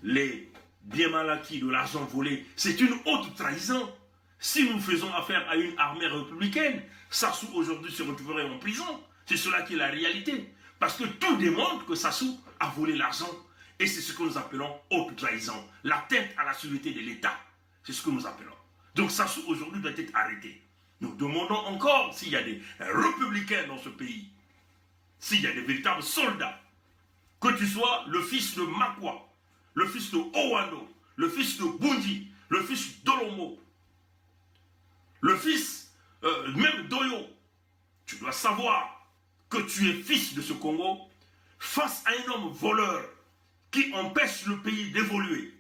les biens mal acquis de l'argent volé, c'est une haute trahison. Si nous faisons affaire à une armée républicaine, Sassou aujourd'hui se retrouverait en prison. C'est cela qui est la réalité. Parce que tout démontre que Sassou a volé l'argent. Et c'est ce que nous appelons haute trahison. L'atteinte à la sécurité de l'État. C'est ce que nous appelons. Donc Sassou aujourd'hui doit être arrêté. Nous demandons encore s'il y a des républicains dans ce pays, s'il y a des véritables soldats, que tu sois le fils de Makwa, le fils de Owando, le fils de Bundi, le fils d'Olomo, le fils même d'Oyo, tu dois savoir que tu es fils de ce Congo face à un homme voleur qui empêche le pays d'évoluer.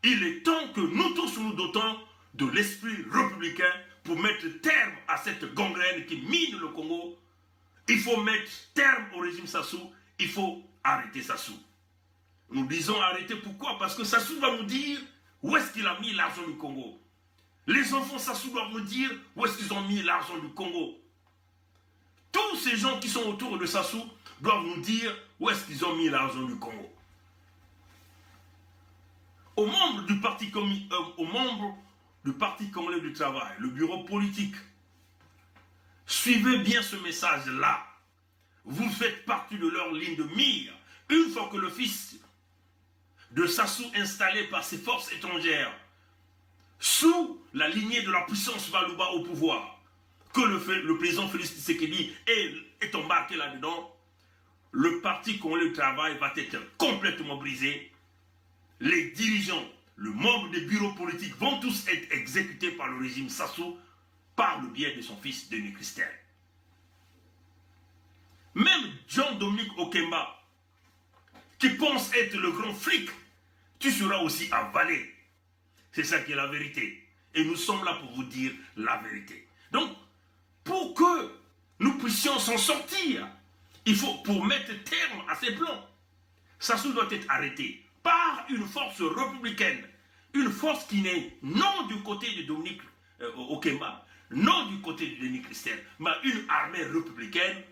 Il est temps que nous tous nous dotons de l'esprit républicain pour mettre terme à cette gangrène qui mine le Congo. Il faut mettre terme au régime Sassou. Il faut arrêter Sassou. Nous disons arrêter pourquoi? Parce que Sassou va nous dire où est-ce qu'il a mis l'argent du Congo. Les enfants Sassou doivent nous dire où est-ce qu'ils ont mis l'argent du Congo. Tous ces gens qui sont autour de Sassou doivent nous dire où est-ce qu'ils ont mis l'argent du Congo. Aux membres du parti congolais du travail, le bureau politique, suivez bien ce message-là. Vous faites partie de leur ligne de mire. Une fois que le fils de Sassou installé par ses forces étrangères, sous la lignée de la puissance Baluba au pouvoir, que le président Félix Tshisekedi est embarqué là-dedans, le parti congolais du travail va être complètement brisé. Les dirigeants, le membre des bureaux politiques vont tous être exécutés par le régime Sassou par le biais de son fils Denis Christel. Même Jean-Dominique Okemba, qui pense être le grand flic, tu seras aussi avalé. C'est ça qui est la vérité. Et nous sommes là pour vous dire la vérité. Donc, pour que nous puissions s'en sortir, il faut, pour mettre terme à ces plans, Sassou doit être arrêté par une force républicaine, une force qui n'est non du côté de Dominique Okemba, non du côté de Denis Christel, mais une armée républicaine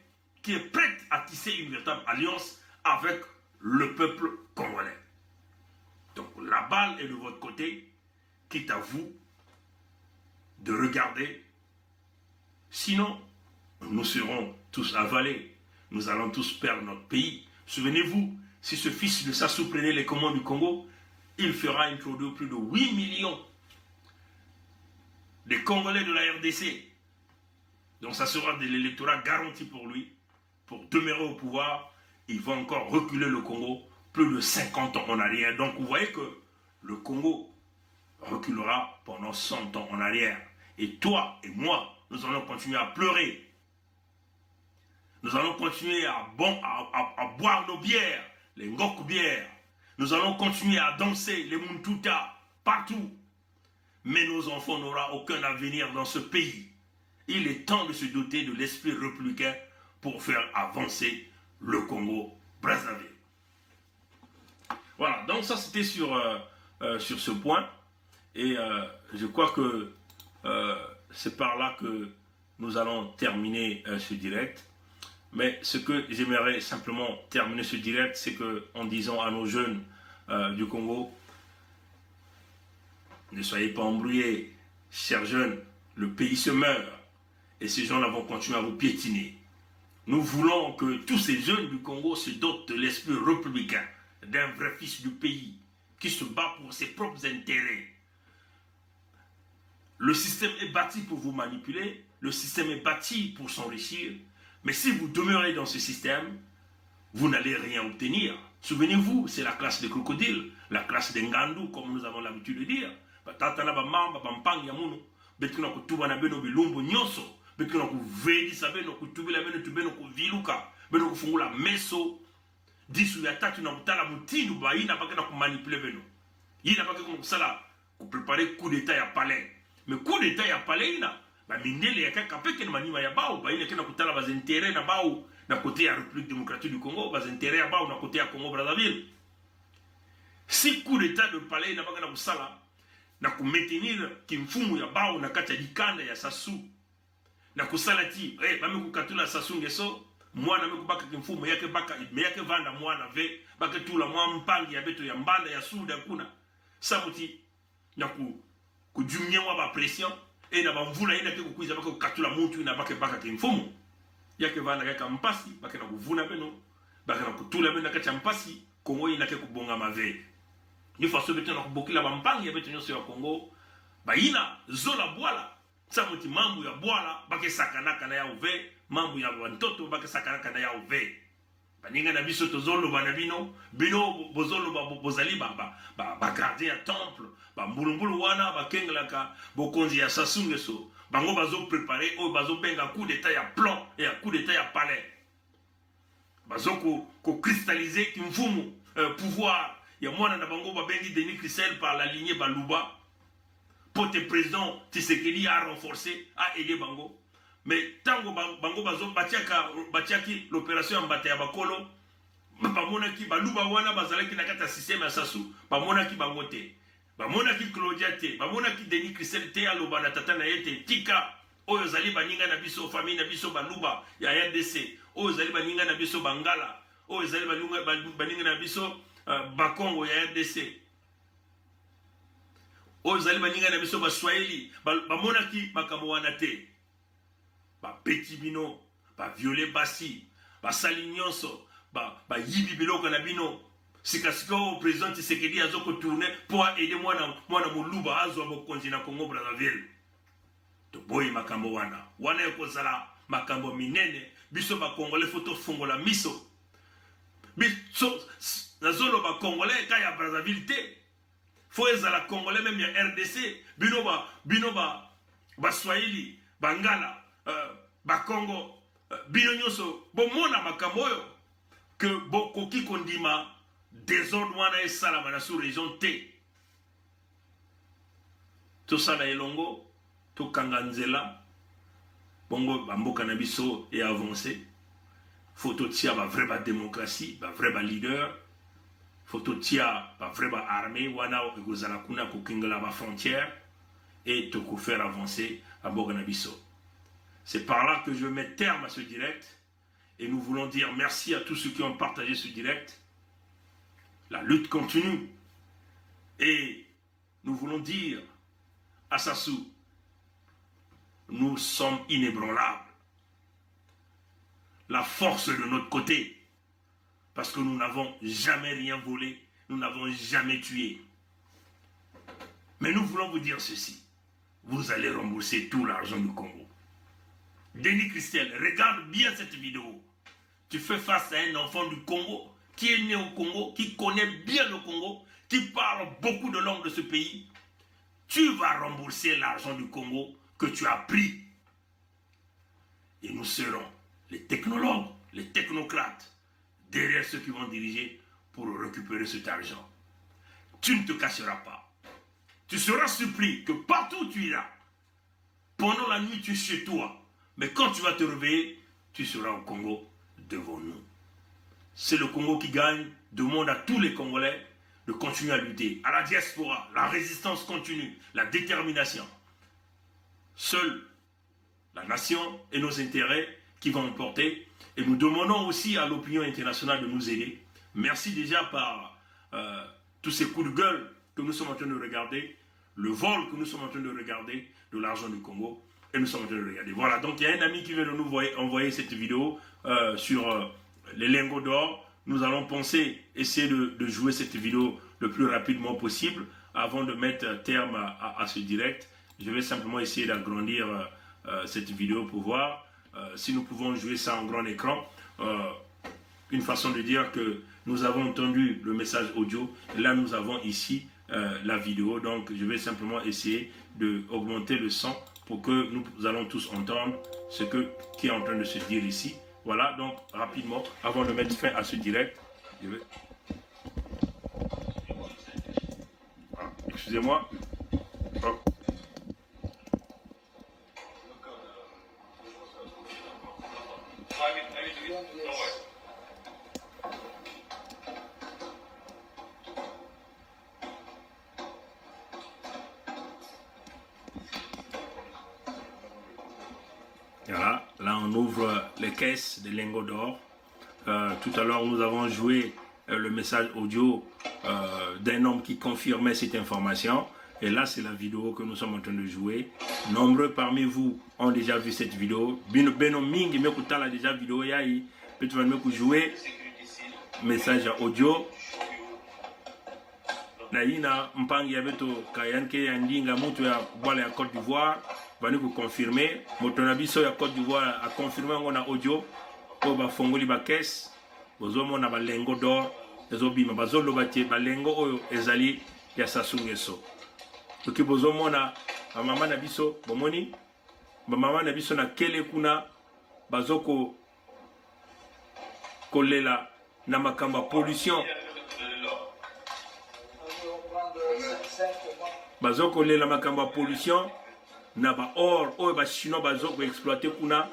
qui est prête à tisser une véritable alliance avec le peuple congolais. Donc la balle est de votre côté, quitte à vous de regarder. Sinon, nous serons tous avalés. Nous allons tous perdre notre pays. Souvenez-vous, si ce fils de Sassou prenait les commandes du Congo, il fera introduire plus de 8 millions de Congolais de la RDC. Donc ça sera de l'électorat garanti pour lui. Pour demeurer au pouvoir, il va encore reculer le Congo plus de 50 ans en arrière. Donc vous voyez que le Congo reculera pendant 100 ans en arrière. Et toi et moi, nous allons continuer à pleurer Nous allons continuer à boire nos bières, les ngok bières. Nous allons continuer à danser les muntuta partout. Mais nos enfants n'auront aucun avenir dans ce pays. Il est temps de se doter de l'esprit républicain pour faire avancer le Congo-Brazzaville. Voilà, donc ça c'était sur ce point. Et je crois que c'est par là que nous allons terminer ce direct. Mais ce que j'aimerais simplement terminer ce direct, c'est qu'en disant à nos jeunes du Congo, ne soyez pas embrouillés, chers jeunes, le pays se meurt et ces gens-là vont continuer à vous piétiner. Nous voulons que tous ces jeunes du Congo se dotent de l'esprit républicain, d'un vrai fils du pays, qui se bat pour ses propres intérêts. Le système est bâti pour vous manipuler, le système est bâti pour s'enrichir, mais si vous demeurez dans ce système, vous n'allez rien obtenir. Souvenez-vous, c'est la classe des crocodiles, la classe des ngandous, comme nous avons l'habitude de dire. Bekino kuvedisa beno kutubila beno tubeno kuviluka beno kufungula meso disu ya tatu na mutala mutindu ba ina bakena kumanipule beno ina bakena kusala kuprepare coup d'état ya palais mais coup d'état ya palais ina ba mindele ya kaka peke na manima ya bao ba ina kena kutala bas intérêt na bao na côté ya République démocratique du Congo bas intérêt ya bao na côté ya Congo Brazzaville. Si coup d'état de palais ina bakena kusala na kumaintenir kimfumu ya bao na kati ya dikanda ya Sassou na kusalati bame kukatula Sassou Nguesso mwana mekubaka kimfumo yake baka yake vanda mwana ve baka tula mwa mpangi ya beto ya mbanda ya suda kuna sabuti na kujumye wa ba pression na ba mvula ina ke kukuiza baka kukatula muntu ina baka kimfumo yake vanda yake mpasi baka na kuvuna beno baka na kutula beno kati ya mpasi Kongo ina ke kubonga mave ni faso beto na kubokila ba mpangi ya beto nyonso ya Kongo ba ina zola bwala samuti mambu ya bwala bake sakanaka na ya uve mambu ya wantoto bake sakanaka na ya uve baninga na biso tozolo banabino bino bozolo bozali ba garder ya temple ba mbulumbulu wana bakengelaka bokonzi ya Sassou Nguesso bango bazo préparer o bazo benga coup d'état ya plan et coup d'état ya palais bazo ko cristalliser kimfumu pouvoir ya mwana na bango babengi Denis Christel par la lignée Baluba. Pour le président Tshisekedi a renforcé, a aidé Bango. Mais tant que Bango bazo batiaki l'opération en Bataya Bakolo, bamonaki baluba wana bazalaki na kata système ya Sassou, bamonaki Bango te. Bamonaki Claudia te, bamonaki Denis Christel te aloba na tata na yete tika oyo zali baninga na biso famille na biso baluba ya RDC, oyo zali baninga na biso Bangala, oyo zali baninga na biso Bakongo ya RDC. Ozali baninga na biso ba Swahili bamonaki makambo wana te ba petit bino ba violer basi ba sali nyonso ba yibi biloko na bino sikasika o président Tshisekedi azoko tourner pour aider mwana muluba azwa bokonzi na Congo Brazzaville to boy makambo wana ekozala makambo minene biso ba congolais photo fungola miso biso nazolo ba congolais ka ya Brazzaville te faut la Congolais même ya RDC bino ba Swahili Bangala ba Congo bino nyonso bomona makambo oyo que bokoki kondima désordre wana esala na sous région T to sala elongo to kanganzela bongo bamboka na biso et avancer faut to tia ba vrai ba démocratie ba vrai ba leader faut tia ba vrai ba armée wana ekozala kuna kokingela ba frontière et te faire avancer à Boganabiso. C'est par là que je vais mettre terme à ce direct et nous voulons dire merci à tous ceux qui ont partagé ce direct. La lutte continue et nous voulons dire à Sassou, nous sommes inébranlables. La force est de notre côté. Parce que nous n'avons jamais rien volé, nous n'avons jamais tué. Mais nous voulons vous dire ceci. Vous allez rembourser tout l'argent du Congo. Denis Christel, regarde bien cette vidéo. Tu fais face à un enfant du Congo, qui est né au Congo, qui connaît bien le Congo, qui parle beaucoup de langues de ce pays. Tu vas rembourser l'argent du Congo que tu as pris. Et nous serons les technologues, les technocrates, derrière ceux qui vont diriger pour récupérer cet argent. Tu ne te cacheras pas. Tu seras surpris que partout où tu iras, pendant la nuit, tu es chez toi. Mais quand tu vas te réveiller, tu seras au Congo devant nous. C'est le Congo qui gagne. Demande à tous les Congolais de continuer à lutter. À la diaspora, la résistance continue, la détermination. Seule la nation et nos intérêts qui vont emporter. Et nous demandons aussi à l'opinion internationale de nous aider. Merci déjà par tous ces coups de gueule que nous sommes en train de regarder, le vol que nous sommes en train de regarder de l'argent du Congo, et nous sommes en train de regarder. Voilà, donc il y a un ami qui vient de nous envoyer cette vidéo sur les lingots d'or. Nous allons essayer de jouer cette vidéo le plus rapidement possible avant de mettre terme à ce direct. Je vais simplement essayer d'agrandir cette vidéo pour voir si nous pouvons jouer ça en grand écran. Une façon de dire que nous avons entendu le message audio, et là nous avons ici la vidéo, donc je vais simplement essayer d'augmenter le son pour que nous allons tous entendre ce qui est en train de se dire ici. Voilà, donc rapidement, avant de mettre fin à ce direct, je vais... Excusez-moi. Oh. Voilà, là on ouvre les caisses des lingots d'or. Tout à l'heure nous avons joué le message audio d'un homme qui confirmait cette information. Et là c'est la vidéo que nous sommes en train de jouer. Nombreux parmi vous ont déjà vu cette vidéo. Beno Mingi Mekuta l'a déjà vidéo. Yahi, peut-être va me jouer message audio. Naïna Mpangi Abeto Kayanke Yandinga Moutou ya Boile à Côte d'Ivoire. Va nous confirmer. Motonabiso ya Côte d'Ivoire a confirmé qu'on a audio. Ko ba fongoli ba caisse. Bozo mona ba lengo d'or. Ezo bima bazolo batie ba lengo oyo ezali ya Sassou Nguesso. Donc bozo mona ba mama na biso bomoni. Ba mama na biso na kele kuna bazoko kolela na makamba pollution. Bazoko kolela makamba pollution. Na ba or oyo ba chinois bazoko exploiter kuna.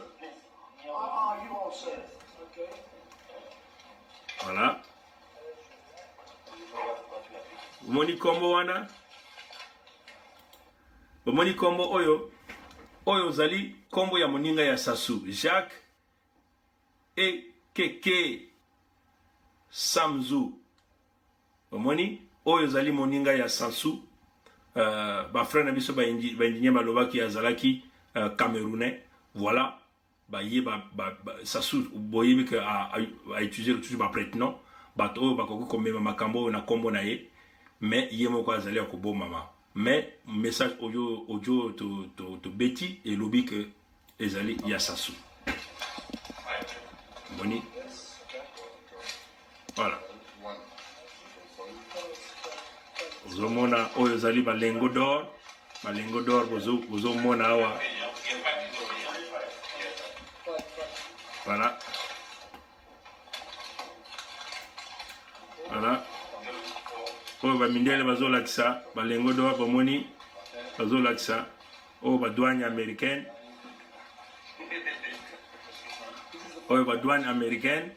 Voilà. Moni kombo wana. Moni kombo oyo zali kombo ya moninga ya Sassou Jacques et Keke Samzou. Moni oyo zali moninga ya Sassou. Ba frère na biso ba indien balobaki azalaki camerounais. Voilà. Ba yé ba Sassou boyebi que a utiliser toujours ba prénom bato ba koko komema makambo na kombo na ye, mais yé moko azali akobo mama. Mais message audio to beti et lobi que ezali ya Sassou. Boni. Voilà. Ozomona oyo ezali ba lengo d'or bozo mona awa. Voilà. Voilà. Oh, ba mindele bazola kisa, ba lengo d'or bomoni bazola kisa. Oh, ba douane américaine. Oh, ba douane américaine.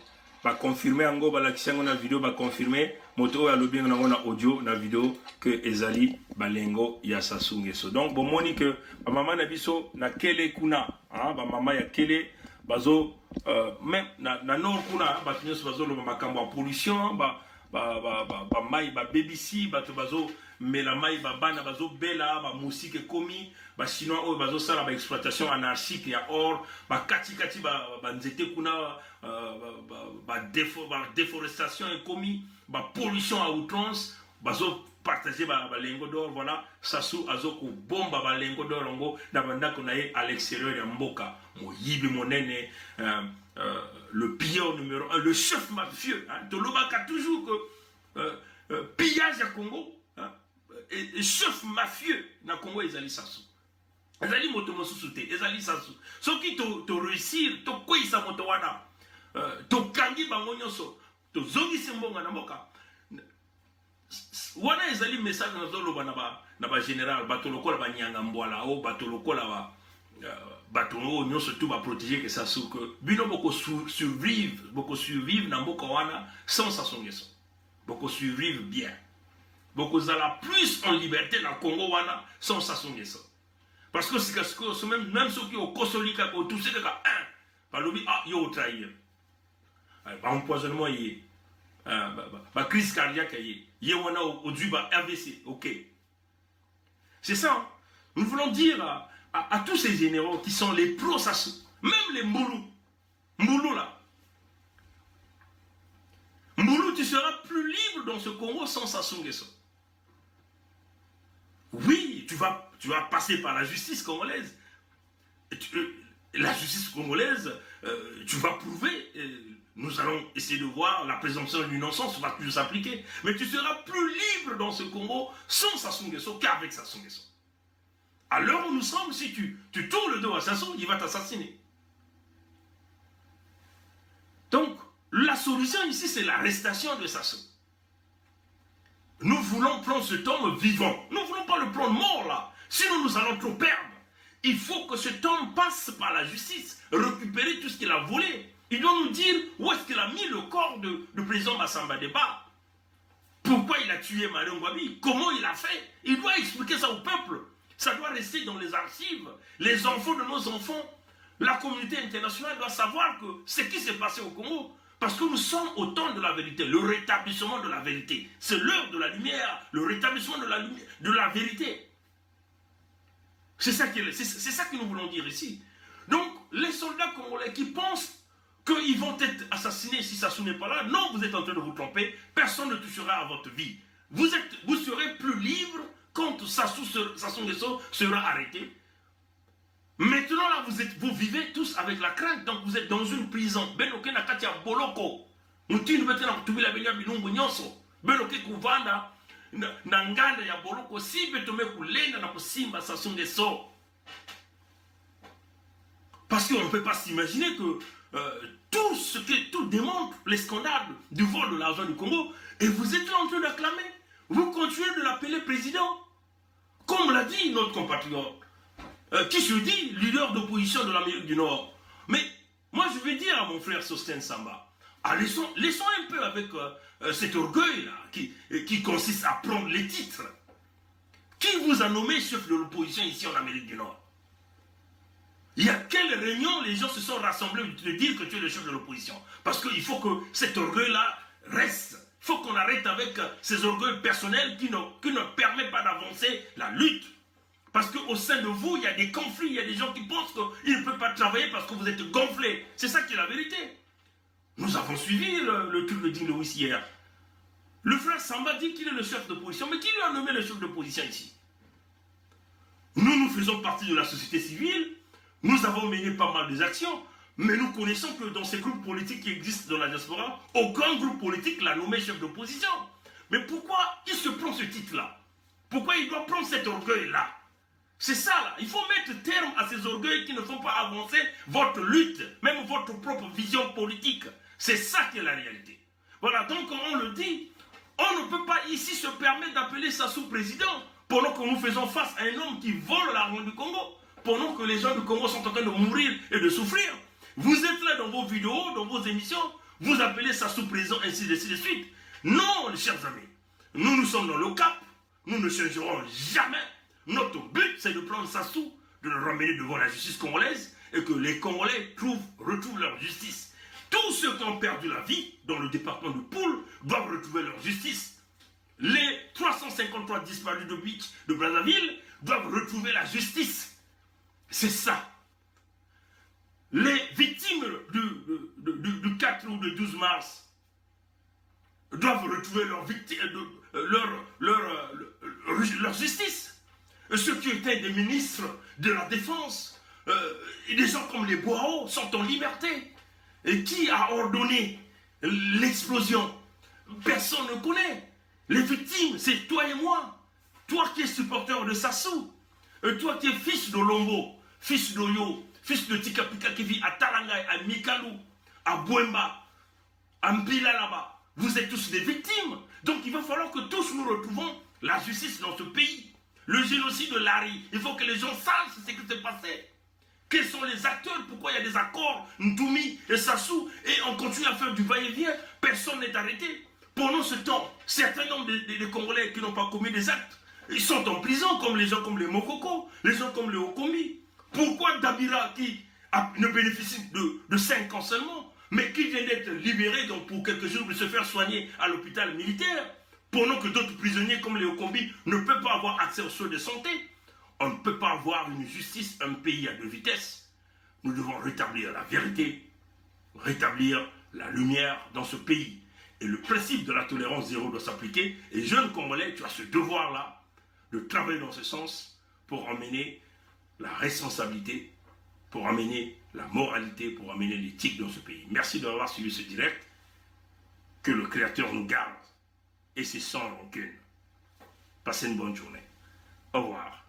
Ba confirmer ango ba lakisango na vidéo ba confirmer moto ya lobi na ngona audio na vidéo que ezali ba lengo ya Sassou Nguesso. Donc bomoni que ba mama na biso na kele kuna, hein, ba mama ya kele bazo même na nord kuna bato so bazo lo makambo ya pollution ba mai ba BBC bato bazo mela mai ba bana bazo bela ba musike komi ba chinois o bazo sala ba exploitation anarchique ya or ba kati ba nzete kuna ba déforestation et komi ba pollution à outrance bazo partager ba lengo d'or. Voilà, Sassou azoko bomba ba lengo d'or ngo na banda konaye à l'extérieur ya mboka moyibi monene. Le pilleur numéro 1, le chef mafieux, hein, Tolobaka toujours que pillage à Congo, hein, et chef mafieux na Congo ezali Sassou. ezali moto mosusu te ezali sasu soki réussir tokweyisa moto wana tokangi bango nyonso tozongisi mbongo na mboka wana ezali message nazoloba na ba général bato lokola banyanga mbwala o bato lokola bato oyo nyonso tu baprotéger que sasu que bino boko survivre na mboka wana sans Sassou Nguesso boko survivre bien boko zala plus en liberté na Congo wana sans Sassou Nguesso. Parce que même ceux qui ont consolidé, qui ont touché, par le ils trahir. Empoisonnement, crise cardiaque, il au AVC. Ok. C'est ça. Hein? Nous voulons dire à tous ces généraux qui sont les pro-Sassou, même les Mboulou là. Mboulou, tu seras plus libre dans ce Congo sans Sassou Nguesso. Oui, tu vas passer par la justice congolaise. La justice congolaise, tu vas prouver, nous allons essayer de voir, la présomption d'innocence va plus s'appliquer. Mais tu seras plus libre dans ce Congo sans Sassou Nguesso qu'avec Sassou Nguesso. À l'heure où nous sommes, si tu tournes le dos à Sassou, il va t'assassiner. Donc, la solution ici, c'est l'arrestation de Sassou. Nous voulons prendre cet homme vivant. Nous ne voulons pas le prendre mort là. Sinon nous allons trop perdre. Il faut que cet homme passe par la justice, récupérer tout ce qu'il a volé. Il doit nous dire où est-ce qu'il a mis le corps de président Massamba Deba. Pourquoi il a tué Mario Ngouabi. Comment il a fait. Il doit expliquer ça au peuple. Ça doit rester dans les archives. Les enfants de nos enfants, la communauté internationale doit savoir que ce qui s'est passé au Congo. Parce que nous sommes au temps de la vérité, le rétablissement de la vérité. C'est l'heure de la lumière, le rétablissement de la vérité. C'est ça que nous voulons dire ici. Donc, les soldats congolais qui pensent qu'ils vont être assassinés si Sassou n'est pas là, non, vous êtes en train de vous tromper. Personne ne touchera à votre vie. Vous serez plus libre quand Sassou Nguesso sera arrêté. Maintenant, là, vous vivez tous avec la crainte, donc vous êtes dans une prison. Benoke Nakatia Boloko. Mutinu bete na kutubila benya binungu nyonso. Benoke kuvanda na nganda ya Boloko. Si betome kulenda na kusimba Sassou Nguesso. Parce qu'on ne peut pas s'imaginer que tout démontre les scandales du vol de l'argent du Congo. Et vous êtes en train d'acclamer. Vous continuez de l'appeler président. Comme l'a dit notre compatriote. Qui se dit leader d'opposition de l'Amérique du Nord. Mais moi je vais dire à mon frère Sosten Samba, laissons un peu avec cet orgueil là qui consiste à prendre les titres. Qui vous a nommé chef de l'opposition ici en Amérique du Nord? Il y a quelle réunion les gens se sont rassemblés de dire que tu es le chef de l'opposition? Parce qu'il faut que cet orgueil là reste. Il faut qu'on arrête avec ces orgueils personnels qui ne permettent pas d'avancer la lutte. Parce qu'au sein de vous, il y a des conflits, il y a des gens qui pensent qu'ils ne peuvent pas travailler parce que vous êtes gonflés. C'est ça qui est la vérité. Nous avons suivi le truc de Ding Lewis hier. Le frère Samba dit qu'il est le chef d'opposition, mais qui lui a nommé le chef d'opposition ici? Nous faisons partie de la société civile, nous avons mené pas mal des actions, mais nous connaissons que dans ces groupes politiques qui existent dans la diaspora, aucun groupe politique l'a nommé chef d'opposition. Mais pourquoi il se prend ce titre-là? Pourquoi il doit prendre cet orgueil-là? C'est ça là, il faut mettre terme à ces orgueils qui ne font pas avancer votre lutte, même votre propre vision politique. C'est ça qui est la réalité. Voilà, donc on le dit, on ne peut pas ici se permettre d'appeler Sassou président pendant que nous faisons face à un homme qui vole l'argent du Congo, pendant que les gens du Congo sont en train de mourir et de souffrir. Vous êtes là dans vos vidéos, dans vos émissions, vous appelez Sassou président, ainsi de suite. Non, les chers amis, nous sommes dans le cap, nous ne changerons jamais. Notre but, c'est de prendre Sassou, de le ramener devant la justice congolaise et que les Congolais retrouvent leur justice. Tous ceux qui ont perdu la vie dans le département de Poul doivent retrouver leur justice. Les 353 disparus de Beach de Brazzaville doivent retrouver la justice. C'est ça. Les victimes du 4 ou du 12 mars doivent retrouver leur justice. Ceux qui étaient des ministres de la Défense, des gens comme les Boao sont en liberté. Et qui a ordonné l'explosion? Personne ne connaît. Les victimes, c'est toi et moi. Toi qui es supporter de Sassou. Et toi qui es fils de Lombo, fils d'Oyo, fils de Tikapika qui vit à Tarangay, à Mikalou, à Bouemba, à Mpila là-bas, vous êtes tous des victimes. Donc il va falloir que tous nous retrouvons la justice dans ce pays. Le génocide de Lari, il faut que les gens sachent ce qui s'est passé. Quels sont les acteurs? Pourquoi il y a des accords, Ntoumi et Sassou, et on continue à faire du va-et-vient, personne n'est arrêté. Pendant ce temps, certains nombre de Congolais qui n'ont pas commis des actes, ils sont en prison, comme les gens comme les Mokoko, les gens comme les Okombi. Pourquoi Dabira, qui ne bénéficie de 5 ans seulement, mais qui vient d'être libéré donc pour quelques jours de se faire soigner à l'hôpital militaire, pendant que d'autres prisonniers comme les Okombi ne peuvent pas avoir accès aux soins de santé? On ne peut pas avoir une justice, un pays à deux vitesses. Nous devons rétablir la vérité, rétablir la lumière dans ce pays. Et le principe de la tolérance zéro doit s'appliquer. Et jeune Congolais, tu as ce devoir-là de travailler dans ce sens pour emmener la responsabilité, pour amener la moralité, pour amener l'éthique dans ce pays. Merci d'avoir suivi ce direct. Que le Créateur nous garde. Et c'est sans rancune. Passez une bonne journée. Au revoir.